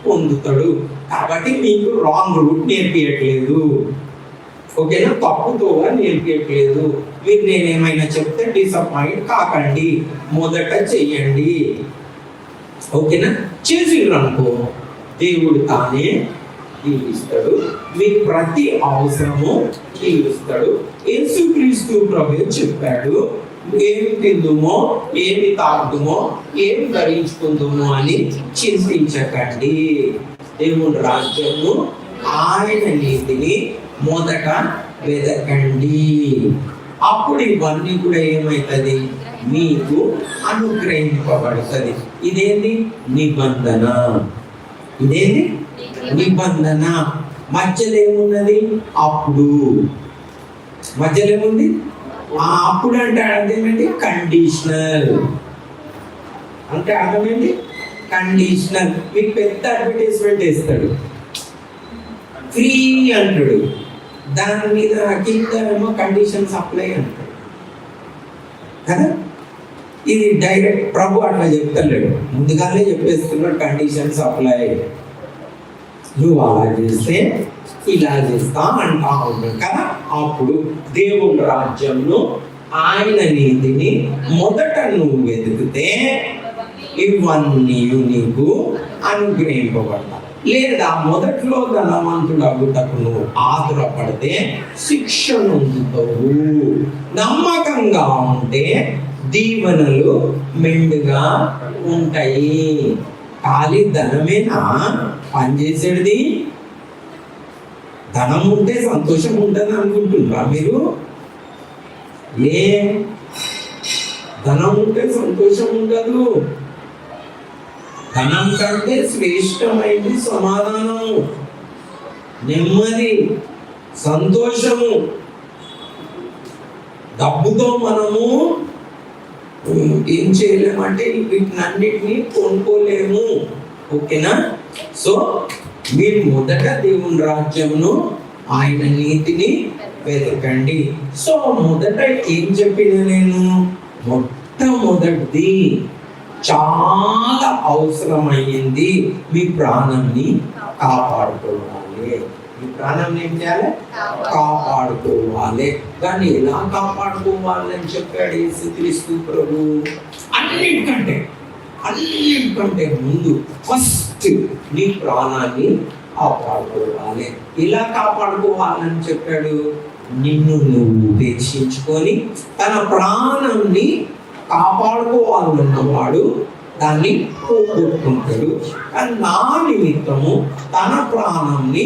పొందుతాడు. కాబట్టి మీకు రాంగ్ రూట్ నేర్పించట్లేదు, ఓకేనా? తప్పుతోగా నేర్పించట్లేదు. మీరు నేనేమైనా చెప్తే డిసప్పాయింట్ కాకండి, మొదట చెయ్యండి, ఓకేనా? చేసిండ్రు అనుకో, దేవుడు తానే దీవిస్తాడు. మీకు ప్రతి అవసరము తీరుస్తాడు. యేసుక్రీస్తు ప్రభువు చెప్పాడు, ఏమి తిందుమో, ఏమి తాగుదుమో, ఏమి ధరించుకుందుమో అని చింతించకండి. దేవుని రాజ్యము ఆయన నీతిని మొదట వెదకండి, అప్పుడు ఇవన్నీ కూడా ఏమవుతుంది? మీకు అనుగ్రహింపబడుతుంది. ఇదేంటి? నిబంధన. ఇదేంటి? నిబంధన. మధ్యలో ఏమున్నది? అప్పుడు. మధ్యలో ఏముంది? అప్పుడు అంటే అర్థమేంటి? కండిషనల్. అంటే అర్థమేంటి? కండిషనల్. మీకు పెద్ద అడ్వర్టైజ్మెంట్ వేస్తాడు, ఫ్రీ అంటాడు, దాని మీద కింద ఏమో కండిషన్స్ అప్లై అంటాడు కదా. ఇది డైరెక్ట్ ప్రభు అట్లా చెప్తలేడు, ముందుగానే చెప్పేస్తున్నాడు కండిషన్స్ అప్లై. నువ్వు అలా చేస్తే ఇలా చేస్తా అంటా ఉంటాడు కదా. అప్పుడు దేవుని రాజ్యంలో ఆయన నీతిని మొదట నువ్వు వెతికితే ఇవన్నీ నీకు అనుగ్రహింపబడతాయి. లేదా మొదట్లో ధనవంతుడు అగుటకు నువ్వు ఆతురపడితే శిక్ష నొందుతావు. నమ్మకంగా ఉంటే దీవెనలు మెండుగా ఉంటాయి. ఖాళీ ధనమేనా పనిచేసేది? ధనం ఉంటే సంతోషం ఉంటుంది అనుకుంటున్నారా మీరు? ధనం ఉంటే సంతోషం ఉండదు. ధనం కంటే శ్రేష్టమైంది సమాధానము, నెమ్మది, సంతోషము. డబ్బుతో మనము ఏం చేయలేమంటే వీటినన్నిటినీ కొనుక్కోలేము. ఓకేనా? సో మీరు మొదట దేవుని రాజ్యమును ఆయన నీతిని వెతకండి. సో మొదట ఏం చెప్పిన నేను, మొట్టమొదటిది చాలా అవసరమైంది, మీ ప్రాణాన్ని కాపాడుకోవాలి. మీ ప్రాణాన్ని ఏం చేయాలి? కాపాడుకోవాలి. కానీ ఎలా కాపాడుకోవాలని చెప్పాడు యేసుక్రీస్తు ప్రభు? అన్నిటికంటే ముందు ఫస్ట్ నీ ప్రాణాన్ని కాపాడుకోవాలి. ఎలా కాపాడుకోవాలని చెప్పాడు? నిన్ను నువ్వు ఉపేక్షించుకొని తన ప్రాణాన్ని కాపాడుకోవాలన్నవాడు దాన్ని పోగొట్టుకుంటాడు. కానీ నా నిమిత్తము తన ప్రాణాన్ని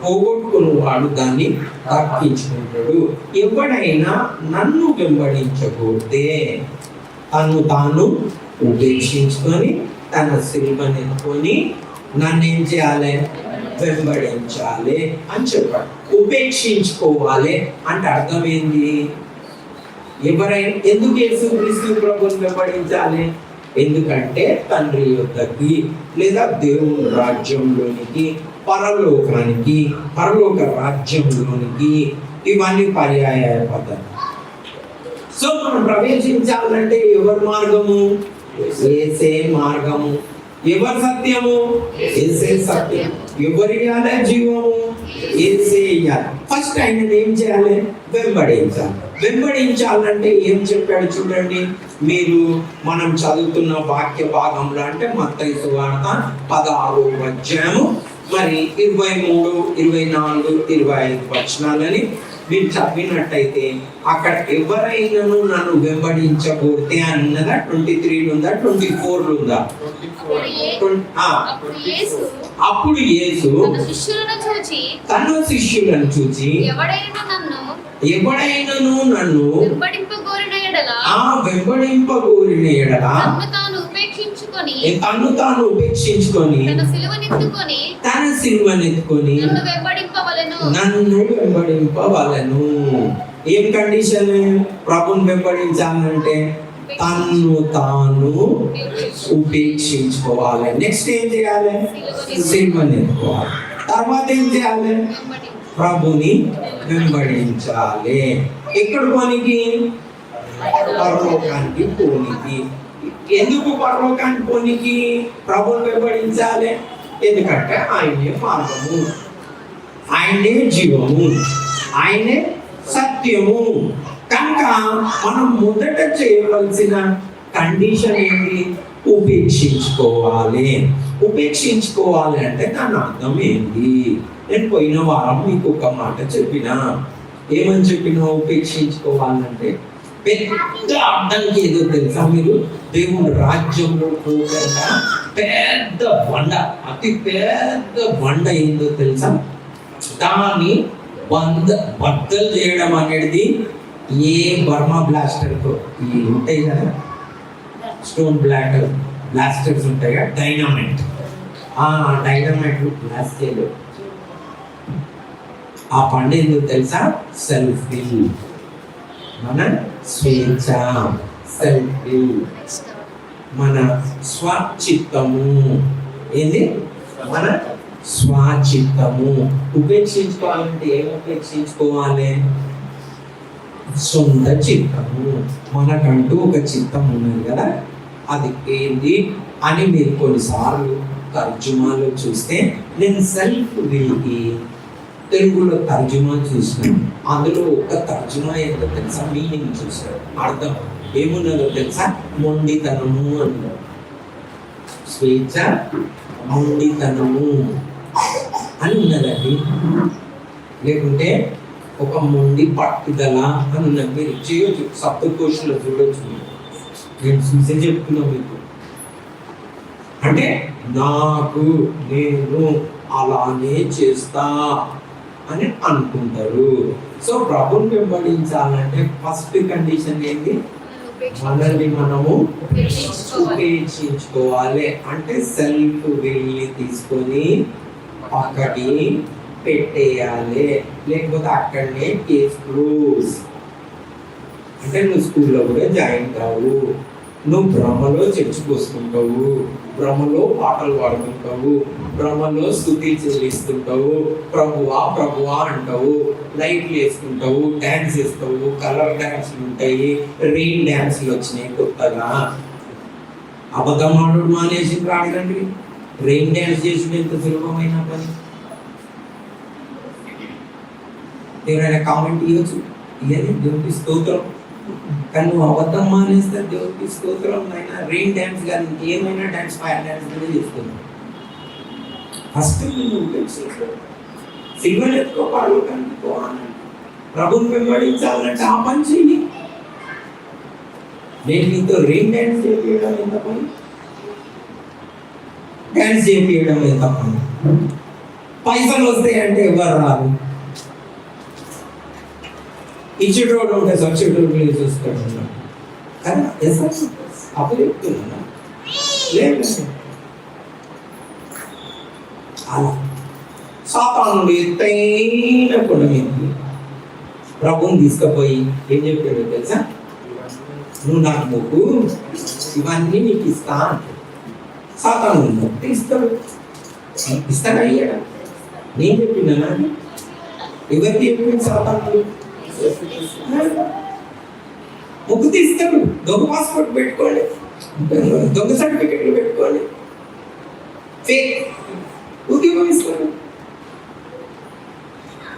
పోగొట్టుకున్నవాడు దాన్ని దక్కించుకుంటాడు. ఎవడైనా నన్ను వెంబడించకపోతే తను తాను ఉపేక్షించుకొని తన శిలువనెత్తుకొని నన్ను ఏం చేయాలి? వెంబడించాలి అని చెప్పాడు. ఉపేక్షించుకోవాలి అంటే అర్థమైంది. ఎవరైనా ఎందుకు యేసుక్రీస్తు ప్రభువుని వెంబడించాలి? ఎందుకంటే తండ్రి యొద్దకి లేదా దేవుని రాజ్యంలోనికి, పరలోకానికి, పరలోక రాజ్యంలోనికి ఇవన్నీ పర్యాయ పద్ధతి. సో మనం ప్రవేశించాలంటే ఎవరి మార్గము? యేసే మార్గము. ఎవరి సత్యము? యేసే సత్యం. ఎవరి జీవము? యేసే ఇయ్యాలి. ఫస్ట్ ఆయన ఏం చేయాలి? వెంబడించాలి. వెంబడించాలంటే ఏం చెప్పాడు చూడండి. మీరు మనం చదువుతున్న వాక్య భాగంలో అంటే మత్తయి సువార్త 16వ అధ్యాయము మరి 23, 24, 25 వచనాలని మీరు చదివినట్టయితే అక్కడ ఎవరైనాను నన్ను వెంబడించబోతే అన్నదా 23 ఉందా 24 ఉందా? అప్పుడు యేసు తన శిష్యులను చూచి ఎవడైనాను నన్ను వెంబడింపగోరిన ఎడల తన్ను తాను ఉపేక్షించుకొని తన సిలువనెత్తుకొని నన్ను వెంబడింపవలెను. ఏం కండిషన్? ప్రభుని వెంబడించాలంటే తన్ను తాను ఉపేక్షించుకోవాలి. నెక్స్ట్ ఏం చేయాలి? సిలువనెత్తుకోవాలి. తర్వాత ఏం చేయాలి? ప్రభుని వెంబడించాలి. ఎక్కడ పోనీకి? పరలోకానికి పోనీకి. ఎందుకు పరలోకానికి పోనీకి ప్రభుని వెంబడించాలి? ఎందుకంటే ఆయనే మార్గము, ఆయనే జీవము, ఆయనే సత్యము. కనుక మనం మొదట చేయవలసిన కండిషన్ ఏంటి? ఉపేక్షించుకోవాలి. ఉపేక్షించుకోవాలి అంటే దాని అర్థం ఏంటి? నేను పోయిన వారం మీకు ఒక మాట చెప్పినా. ఏమని చెప్పినా? ఉపేక్షించుకోవాలంటే పెద్ద అడ్డంకి ఏదో తెలుసా? మీరు దేవుని రాజ్యంలో పోకుండా పెద్ద బండ, అతి పెద్ద బండ ఏందో తెలుసా? దాన్ని బద్దలు చేయడం అనేది ఏ బర్మా బ్లాస్టర్తో ఉంటాయి కదా, స్టోన్ బ్లాస్టర్స్ ఉంటాయి కదా, డైనమైట్. డైనమైట్ బ్లాస్ట్ చేయలేదు. ఆ పండు ఎందుకు తెలుసా? సెల్ఫ్ విల్, మన స్వేచ్ఛ, సెల్ఫ్ విల్, మన స్వచిత్తము. ఏంది? మన స్వచిత్తము. ఉపేక్షించుకోవాలంటే ఏం ఉపేక్షించుకోవాలి? సొంత చిత్తము. మనకంటూ ఒక చిత్తం ఉన్నది కదా, అది ఏంది అని మీరు కొన్నిసార్లు తర్జుమాలో చూస్తే నేను సెల్ఫ్ విల్కి తెలుగులో తర్జుమా చూసినాను. అందులో ఒక తర్జుమా ఏంటో తెలుసా, మీనింగ్ చూసాడు, అర్థం ఏమున్నదో తెలుసా, మొండితనము అన్నారు. స్వేచ్ఛ మొండితనము అని ఉన్నదండి. లేకుంటే ఒక మొండి పట్టుదల అని ఉన్నది. మీరు చేయొచ్చు, సప్తకోశంలో చూడొచ్చు. నేను చూసే చెప్తున్నా మీకు. అంటే నేను అలానే చేస్తా అని అనుకుంటారు. సో ప్రభుని వెంబడించాలంటే ఫస్ట్ కండిషన్ ఏంటి, మనల్ని మనము ఉపేక్షించుకోవాలి. అంటే సెల్ఫ్ విల్ని తీసుకొని పక్కకి పెట్టేయాలి, లేకపోతే అక్కడనే కేస్ క్లోజ్. అంటే నువ్వు స్కూల్లో కూడా జాయిన్ కావు, నువ్వు భ్రమలో చర్చకు వస్తుంటావు, భ్రమలో పాటలు పాడుతుంటావు, భ్రమలో స్తుతి చెల్లిస్తుంటావు, ప్రభువా ప్రభువా అంటావు, లైట్లు వేసుకుంటావు, డ్యాన్స్ వేస్తావు, కలర్ డ్యాన్స్లు ఉంటాయి, రెయిన్ డ్యాన్స్లు వచ్చినాయి కొత్తగా. అబద్ధం ఆడు మానేసి రాడండి, రెయిన్ డ్యాన్స్ చేసిన ఎంత సులభమైన పని. ఎవరైనా కామెంట్ ఇవ్వచ్చు, ఇవన్నీ దేవుడికి స్తోత్రం. కానీ నువ్వు అబద్ధం మానేస్తే దేవుడికి స్తోత్రం. అయినా రెయిన్ డ్యాన్స్ కానీ ఇంకేమైనా డ్యాన్స్, ఫైర్ డ్యాన్స్ కూడా చేస్తున్నావు. ఫస్ట్ నువ్వు సిల్వర్ ఎత్తుకో, పాడు కనుక్కో అని ప్రభుని వెంబడించాలంటే ఆ పని చెయ్యి. నేను నీతో రెయిన్ డ్యాన్స్ చేపించడం ఎంత పని, డ్యాన్స్ చేపించడం ఎంత పని. పైసలు వస్తాయంటే ఎవరు రాదు, ఇచ్చేటోడు ఉంటే సచ్చేటోడు చూస్తాడు. కానీ అప్పుడు చెప్తున్నా లేదు. అలా సాతానుడు ఎత్తైన కొండ మీద ప్రభుని తీసుకుపోయి ఏం చెప్పాడు తెలుసా, నువ్వు నాకు మొక్కు, ఇవన్నీ నీకు ఇస్తా. సాతానుడు మొక్కు ఇస్తాడు, ఇస్తాడయ్యాడా? నేను చెప్పినా, ఎవరికి చెప్పింది సాతానుడు? ముగ్గు తీస్తాడు, దొంగ పాస్పోర్ట్ పెట్టుకోండి, దొంగ సర్టిఫికెట్లు పెట్టుకోండి, ఫేక్ ఉద్యోగం ఇస్తాడు,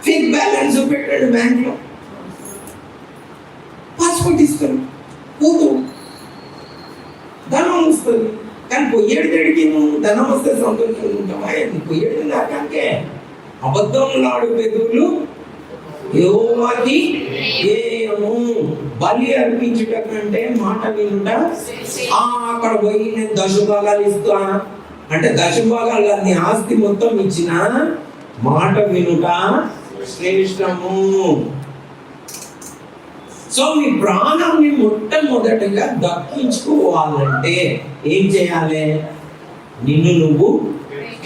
ఫేక్ బ్యాలెన్స్ పెట్టాడు బ్యాంక్ లో, పాస్పోర్ట్ ఇస్తాడు, పోతూ ధనం వస్తుంది. కానీ పొయ్యేడు గడికి నువ్వు ధనం వస్తే సంతోషంగా ఉంటావా? పొయ్యేడు నాకంటే అబద్ధంలాడు పెదవులు యెహోవాకి ఏమో బలి అర్పించుట కంటే మాట వినుట. అక్కడ పోయి నేను దశభాగాలు ఇస్తా అంటే దశభాగాలు నీ ఆస్తి మొత్తం ఇచ్చిన మాట వినుట శ్రేష్టము. సో మీ ప్రాణాన్ని మొట్టమొదటిగా దక్కించుకోవాలంటే ఏం చేయాలి? నిన్ను నువ్వు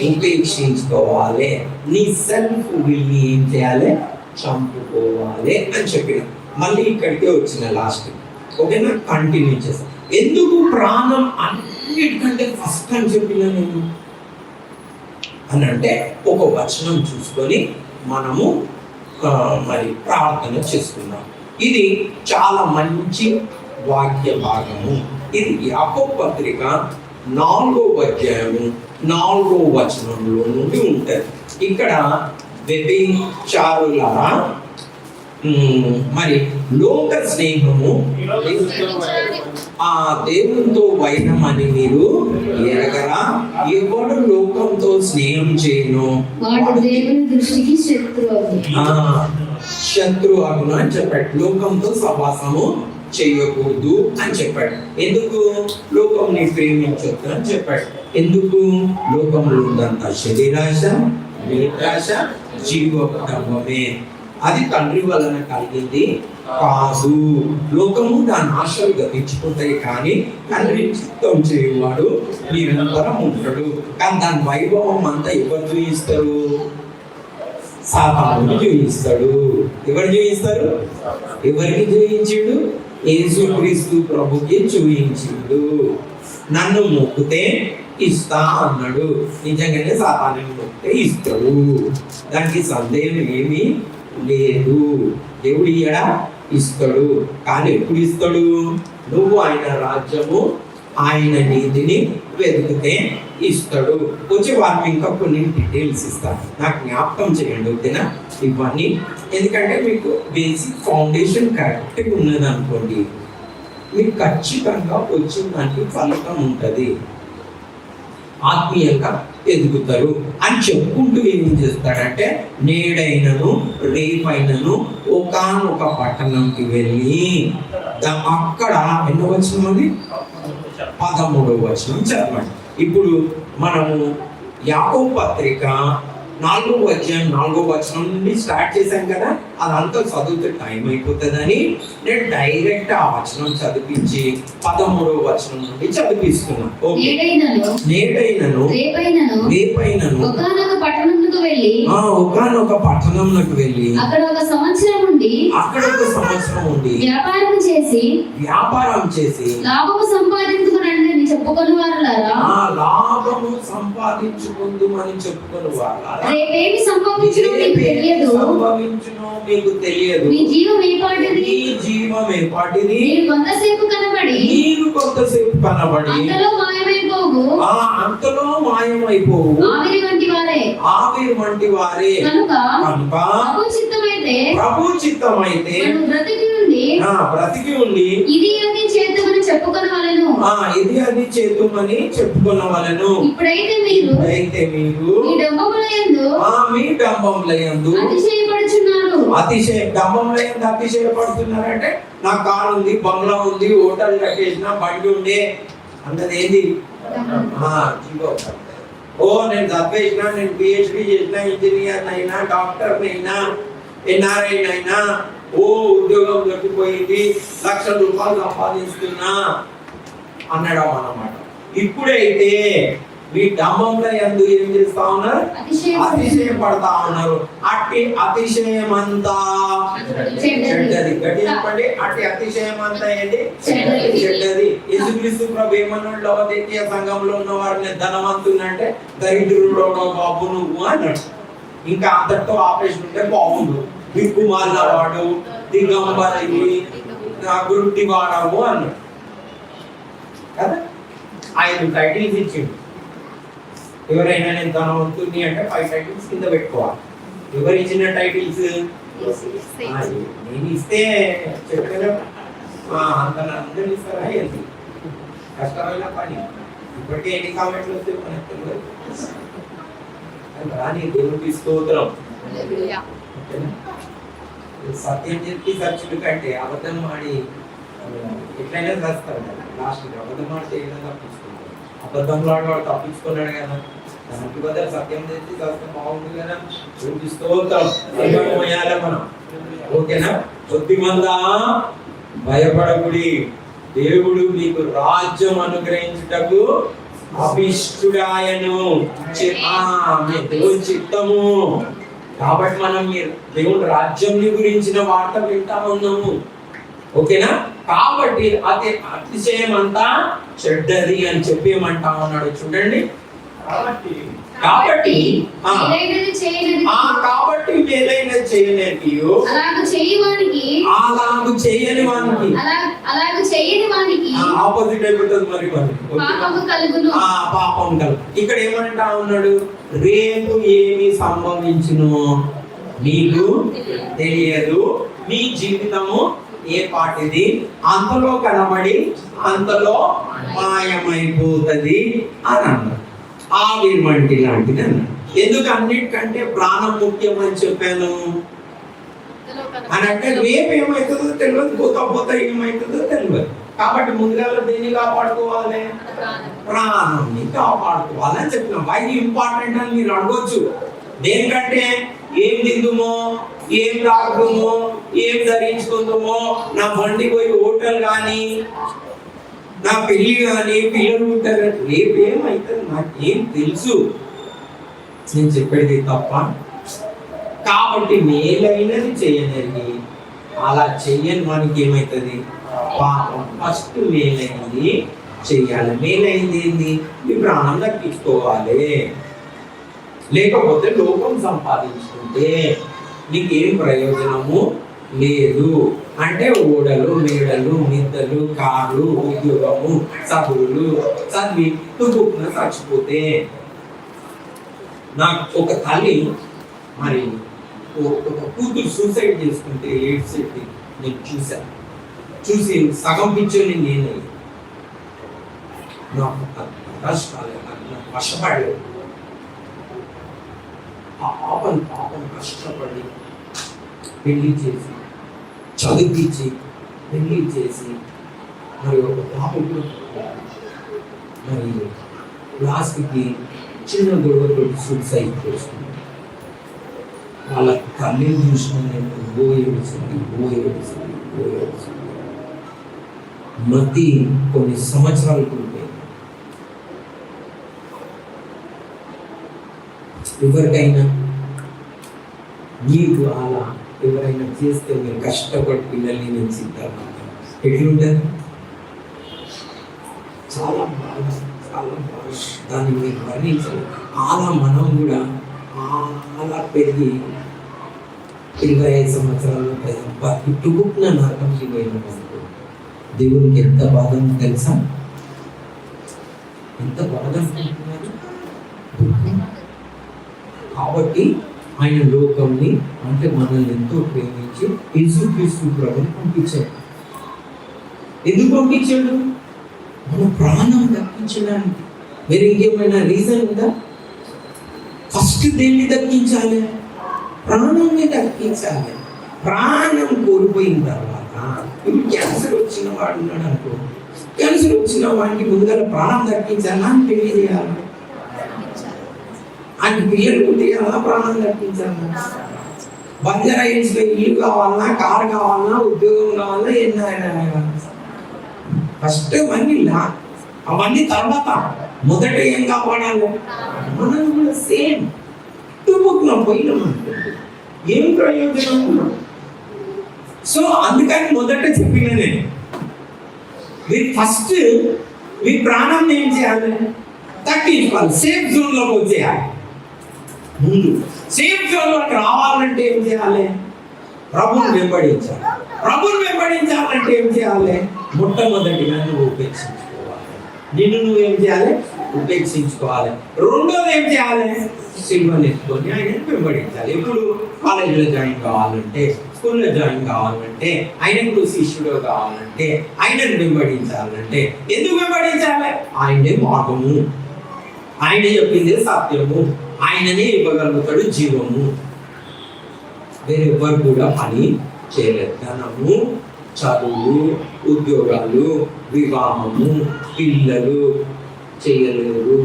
ఉపేక్షించుకోవాలి, నీ సెల్ఫ్ విల్ని ఏం చేయాలి? చంపుకోవాలి అని చెప్పిన. మళ్ళీ ఇక్కడికే వచ్చిన లాస్ట్. ఓకేనా? కంటిన్యూ చేస్తా. ఎందుకు ప్రాణం అన్నిటికంటే ఫస్ట్ అని చెప్పిన నేను అని అంటే ఒక వచనం చూసుకొని మనము మరి ప్రార్థన చేసుకున్నాం. ఇది చాలా మంచి వాక్య భాగము. ఇది యాకోబు పత్రిక 4వ అధ్యాయము 4వ వచనంలో నుండి ఉంటుంది. ఇక్కడ వ్యభిచారులారా, మరి లోక స్నేహము ఆ దేవునితో వైరమని మీరు ఎరగరా? ఎవడు లోకంతో స్నేహం చేయను వాడు దేవుని దృష్టికి శత్రు అగును అని చెప్పాడు. లోకంతో సహవాసము చేయకూడదు అని చెప్పాడు. ఎందుకు? లోకంని ప్రేమించొద్దు అని చెప్పాడు. ఎందుకు? లోకంలో ఉందంత శరీరాశ, నేత్రాశ, జీవోపమే. అది తండ్రి వలన కలిగింది కాదు. లోకము దాని ఆశలు గతించుకుంటాయి, కానీ తండ్రి చిత్తం చేయువాడు నిరంతరం ఉంటాడు. కానీ దాని వైభవం అంతా ఎవరు చూయిస్తారు? సాతానుడు చూయిస్తాడు. ఎవరు చూయిస్తారు? ఎవరికి చూయించిండు? యేసుక్రీస్తు ప్రభుకి చూయించిండు. నన్ను మొక్కితే ఇస్తా అన్నాడు. నిజంగానే సాతాను మొక్కితే ఇస్తాడు, దానికి సందేహం ఏమీ లేదు. దేవుడు ఇయ్యడా? ఇస్తాడు. కానీ ఎప్పుడు ఇస్తాడు? నువ్వు ఆయన రాజ్యము ఆయన నీతిని వెతికితే ఇస్తాడు. వచ్చి వాళ్ళు ఇంకా కొన్ని డీటెయిల్స్ ఇస్తారు. నాకు జ్ఞాపకం చేయండి ఓకేనా ఇవన్నీ. ఎందుకంటే మీకు బేసిక్ ఫౌండేషన్ కరెక్ట్గా ఉన్నది అనుకోండి, మీకు ఖచ్చితంగా వచ్చిన దానికి ఫలితం ఉంటుంది, ఆత్మీయంగా ఎదుగుతారు అని చెప్పుకుంటూ ఏం చేస్తాడంటే, నేడైనను రేపైనను ఒకానొక పట్టణంకి వెళ్ళి అక్కడ ఎన్నో వచనం అది 13వ వచనం చదవండి. ఇప్పుడు మనము యాకోబు పత్రిక 4వ అధ్యాయం 4వ వచనం నుండి స్టార్ట్ చేశాం కదా, అదంతా చదివితే టైం అయిపోతుందని నేను డైరెక్ట్ ఆ వచనం చదివించి 13వ వచనం నుండి చదివిస్తున్నాను. నేడైనను రేపైనను ఒకానొక పట్టణమునకు వెళ్ళి అక్కడ ఒక సంవత్సరం ఉండి వ్యాపారం చేసి లాభము సంపాదించుకునండి అని చెప్పుకొని వారులారా, రేపేమి సంభవించునో మీకు తెలియదు. మీ జీవం ఏపాటిది. మీరు కొంతసేపు కనబడి అంతలో మాయమైపోవు. ఆవిరి వంటి వారే. కనుక ప్రభు చిత్తమైతే బ్రతికి ఉండి ఇది అది చేతుమని చెప్పుకొనవలెను. ఇప్పుడైతే మీరు మీ డంబములయందు అతిశయపడుతున్నారంటే, నా కారు ఉంది, బంగ్లా ఉంది, హోటల్ కట్టేసిన, బండి ఉండే అన్నది ఏంది? ఓ నేను చదివేసిన, నేను PhD చేసిన, ఇంజనీర్ అయినా, డాక్టర్ అయినా, NRI అయినా, ఓ ఉద్యోగం దొరికిపోయింది, లక్షల రూపాయలు సంపాదిస్తున్నా అన్నాడు అన్నమాట. ఇప్పుడైతే మీ డంబంలో ఎందు ఏం చేస్తా ఉన్నారు? అతిశయపడతా ఉన్నారు. అట్టి అతిశయమంతా చెడ్డది. గట్టి చెప్పండి, అట్టి అతిశయమంతా ఏంటి? చెడ్డది. యేసుక్రీస్తు ప్రభు ఏమన్నాడు? లవోదికీయ సంఘంలో ఉన్న వారిని ధనవంతునంటే దరిద్రుడు బాబు నువ్వు అన్నాడు. ఇంకా అంతటితో ఆపరేషన్ ఉంటే బాగుండు, దిక్కుమాలిన వాడు, దిగంబరి, గురుటి వాడవు అన్నాడు కదా. 5 టైటిల్స్ ఇచ్చిండు. ఎవరైనా నేను ధనవంతుని అంటే 5 టైటిల్స్ కింద పెట్టుకోవాలి. ఎవరు ఇచ్చిన టైటిల్స్? నేను ఇస్తే చెప్పాను అంత అందరూ ఇస్తారా? ఏంటి కష్టమైన పని. ఇప్పటికే ఎన్ని కామెంట్లు వస్తే మనకు తెలియదు. రాని దేవుడికి స్తోత్రం. సత్యం చెప్పి ఖర్చులు కంటే అబద్ధం ఆడి ఎట్లయినా చేస్తారు కదా. లాస్ట్ అబద్ధం ఆడితే ఏదైనా తప్పించుకుంటారు. అబద్ధంలో ఆడవాడు తప్పించుకున్నాడు కదా, దానికి బదులు సత్యం చేసి చేస్తే బాగుంటుంది కదా. దేవుడికి స్తోత్రం. మనం ఓకేనా? కొద్దిమందా భయపడకుడి, దేవుడు మీకు రాజ్యం అనుగ్రహించుటకు అభిష్టుడాయను. దేవుని చిత్తము. కాబట్టి మనం దేవుని రాజ్యం గురించిన వార్త వింటా ఉన్నాము ఓకేనా. కాబట్టి అది అతిశయం అంతా చెడ్డది అని చెప్పేమంటా ఉన్నాడు చూడండి. కాబట్టి మేలైనది చేయలేని అలాగు చేయని వానికి ఆపోజిట్ అయిపోతుంది మరి పాపం కలుగు. ఇక్కడ ఏమంటా ఉన్నాడు? రేపు ఏమి సంభవించును నీకు తెలియదు, నీ జీవితము ఏ పాటిది, అంతలో కనబడి అంతలో మాయమైపోతుంది అని అన్నాడు. ఆవిరి వంటి లాంటిది అన్నాడు. ఎందుకు? అన్నిటికంటే ప్రాణం ముఖ్యం అని చెప్పాను అని అంటే, రేపు ఏమవుతుందో తెలియదు, పోత ఏమవుతుందో తెలియదు. కాబట్టి ముందుగా దేన్ని కాపాడుకోవాలి? ప్రాణాన్ని కాపాడుకోవాలి అని చెప్పినాం. వై ఇంపార్టెంట్ అని మీరు అడగొచ్చు. దేనికంటే ఏం తిందుమో, ఏం తాగుతామో, ఏం ధరించుకుందామో, నా బండి పోయి హోటల్ కానీ, నా పెళ్లి కానీ, పిల్లలు ఉంటారు, రేపు ఏమవుతుంది నాకేం తెలుసు. నేను చెప్పేది తప్ప. కాబట్టి మేలైనది చేయనని అలా చెయ్యని మనకి ఏమవుతుంది? పాపం. ఫస్ట్ మేలైనది చెయ్యాలి. మేలైంది ఏంది? మీ ప్రాణం దక్కించుకోవాలి. లేకపోతే లోకం సంపాదించుకుంటే నీకేం ప్రయోజనము లేదు అంటే ఓడలు మేడలు మిద్దలు కార్లు ఉద్యోగము చదువులు చదివి తుప్పుకున్న చచ్చిపోతే. నాకు ఒక తల్లి మరి ఒక కూతురు సూసైడ్ చేసుకుంటే ఏడ్చేది నేను చూసి సగం పిచ్చోని నేను నాకు కష్టాలు నాకు కష్టపడలేదు. పాపం కష్టపడి పెళ్లి చేసి చదివించి పెళ్లి చేసి మరి ఒక పాప మరి లాస్ట్కి చిన్న గొడవతో సూసైడ్ చేసుకున్నాను. వాళ్ళ తల్లిని చూసిన నేను ఏడుస్తుంది. మధ్య కొన్ని సంవత్సరాలు ఉంటే ఎవరికైనా మీకు అలా ఎవరైనా చేస్తే మీరు కష్టపడి పిల్లల్ని నేను సిద్ధాలు ఎట్లుంటారు? చాలా బాగా దాన్ని మీరు వర్ణించాలి. అలా మనం కూడా అలా పెరిగి 25 సంవత్సరాలు పుట్టుకున్న నరకంకి పోయిన దేవునికి ఎంత బాధ తెలుసా? ఎంత బాధ అనుకుంటున్నారు? కాబట్టి ఆయన లోకంని అంటే మనల్ని ఎంతో ప్రేమించి యేసుక్రీస్తు ప్రభువుని పంపించాడు. ఎందుకు పంపించాడు? మన ప్రాణం దక్కించడానికి. మీరు ఇంకేమైనా రీజన్ ఉందా? ఫస్ట్ దేన్ని దక్కించాలి? ప్రాణాన్ని దక్కించాలి. ప్రాణం కోల్పోయిన తర్వాత ఇప్పుడు క్యాన్సర్ వచ్చిన వాడు ఉన్నాడు అనుకో, క్యాన్సర్ వచ్చిన వాడికి ముందర ప్రాణం దక్కించాలా అని పెళ్లి చేయాలి, అని పిల్లలు పుట్టియాలా, ప్రాణం దక్కించాలా? బంజారా హిల్స్ లో ఇల్లు కావాలన్నా, కారు కావాలన్నా, ఉద్యోగం కావాలన్నా, ఎన్నైనా ఫస్ట్ అవన్నీ తర్వాత మొదట ఏం కాపాడాలి? మనం కూడా సేమ్ తుమ్ముకున్నాం పోయినామంటుంది ఏం ప్రయోజనం? సో అందుకని మొదట చెప్పిన నేను మీరు ఫస్ట్ మీ ప్రాణం ఏం చేయాలి? తగ్గించుకోవాలి. సేఫ్ జోన్ లోకి వచ్చేయాలి. ముందు సేఫ్ జోన్ లోకి రావాలంటే ఏం చేయాలి? ప్రభువుని వెంబడించాలి. ప్రభువుని వెంబడించాలంటే ఏం చేయాలి? మొట్టమొదటిగా నువ్వు ఉపేక్షించుకోవాలి. నిన్ను నువ్వేం చేయాలి? ఉపేక్షించుకోవాలి. రెండోది ఏం చేయాలి? సిల్వర్ ఎత్తుకొని ఆయన వెంబడించాలి. ఇప్పుడు కాలేజీలో జాయిన్ కావాలంటే, స్కూల్లో జాయిన్ కావాలంటే, ఆయనకు శిష్యుడు కావాలంటే, ఆయనను వెంబడించాలంటే ఎందుకు వెంబడించాలి? ఆయనే మార్గము, ఆయన చెప్పిందే సత్యము, ఆయననే ఇవ్వగలుగుతాడు జీవము. వేరెవ్వరు కూడా పని చేయలేదు. ధనము, చదువు, ఉద్యోగాలు, వివాహము, పిల్లలు చేయలేరు.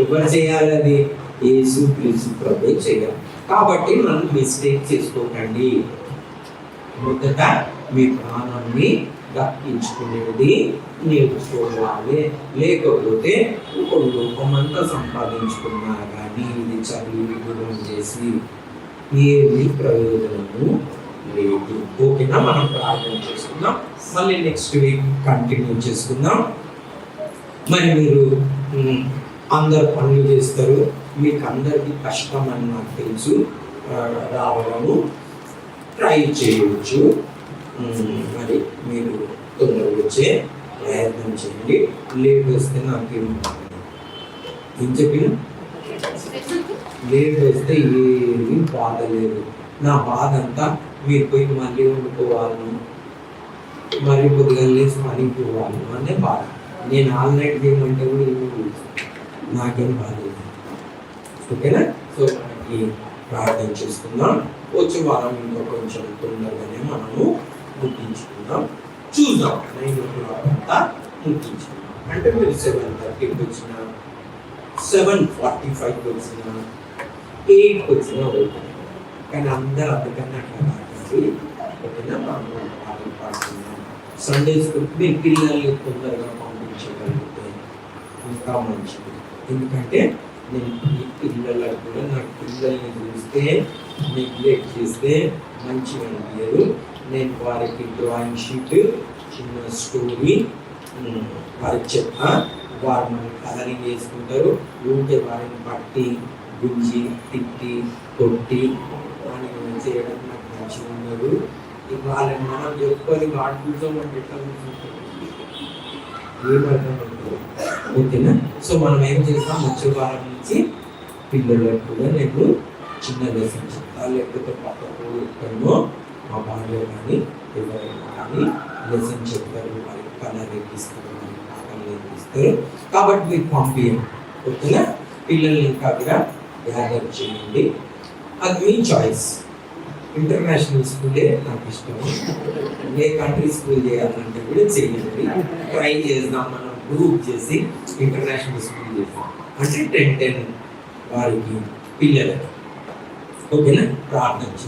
ఎవరు చేయాలి? అది యేసుక్రీస్తు ప్రభువే చేయాలి. కాబట్టి నన్ను మిస్టేక్ చేసుకోకండి. మొదట మీ ప్రాణాన్ని దక్కించుకునేది నేర్చుకోవాలి. లేకపోతే ఇప్పుడు లోకమంతా సంపాదించుకున్నా కానీ ఇది చదివి దూరం చేసి ఏమి ప్రయోజనము లేదు. ఓకేనా? మనం ప్రార్థన చేసుకుందాం. మళ్ళీ నెక్స్ట్ వీక్ కంటిన్యూ చేసుకుందాం. మరి మీరు అందరు పనులు చేస్తారు, మీకు అందరికీ కష్టం అని నాకు తెలుసు. రావడము ట్రై చేయవచ్చు. మరి మీరు తొందరగా వచ్చే ప్రయత్నం చేయండి. లేట్ వస్తే నాకేం చెప్పిన లేట్ వస్తే ఏమీ బాధ లేదు. నా బాధ అంతా మీరు పోయి మళ్ళీ వండుకోవాలి, మరి కొద్దిగా లేచి పనికి పోవాలి అనే బాధ. నేను ఆల్ నైట్ గేమ్ అంటే కూడా ఏమీ నాకేం బాధలేదు. ఓకేనా? సో మనకి ప్రార్థన చేసుకుందాం. వచ్చే వారం ఇంకా కొంచెం తొందరగానే మనము ముగించుకుందాం. చూద్దాం 9 o'clock అంతా ముగించుకుందాం. అంటే మీరు 7:30కి వచ్చిన, 7:45కి వచ్చిన, 8కి వచ్చిన అవుతుంది. కానీ అందరూ అందుకని అట్లా కాదండి. ఓకేనా? మనం పాడుతున్నాం. సండే స్కూల్ మీరు పిల్లల్ని తొందరగా పంపించగలిగితే ఇంకా మంచిది. ఎందుకంటే నేను ఈ పిల్లలకు కూడా నాకు పిల్లల్ని చూస్తే నెగ్లెక్ట్ చేస్తే మంచిగా అనిపించదు. నేను వారికి డ్రాయింగ్ షీట్, చిన్న స్టోరీ వారికి చెప్తా. వారు మన కలరింగ్ వేసుకుంటారు. ఊరికే వారిని పట్టి గుంజి తిట్టి కొట్టి చేయడం నాకు మంచిగా ఉండదు. ఇక వాళ్ళని మనం చెప్పుకొని వాడు కూర్చోమని ఎట్లా కూర్చుంటాం, ఏమర్థం ఉంటుంది. ఓకేనా? సో మనం ఏం చేస్తాం, వచ్చే వారం నుంచి పిల్లలకు కూడా నేను చిన్న లెసన్ చెప్తా, లేకపోతే పక్కకు ఎక్కడో మా భార్య కానీ ఎవరైనా కానీ లెసన్ చెప్తారు, వాళ్ళకి కలర్ ఎక్కిస్తారు, వాళ్ళకి పాఠం నేర్పిస్తారు. కాబట్టి మీకు పంపించండి. ఓకేనా? పిల్లల్ని ఇంకా కూడా గ్యాదర్ చేయండి. అది మీ చాయిస్. ఇంటర్నేషనల్ స్కూలే నాకు ఇష్టం. ఏ కంట్రీ స్కూల్ చేయాలంటే కూడా చేయండి. ట్రై చేద్దాం, మనం గ్రూప్ చేసి ఇంటర్నేషనల్ స్కూల్ చేద్దాం. అంటే 10-10 వారికి పిల్లలకి. ఓకేనా? ప్రార్థన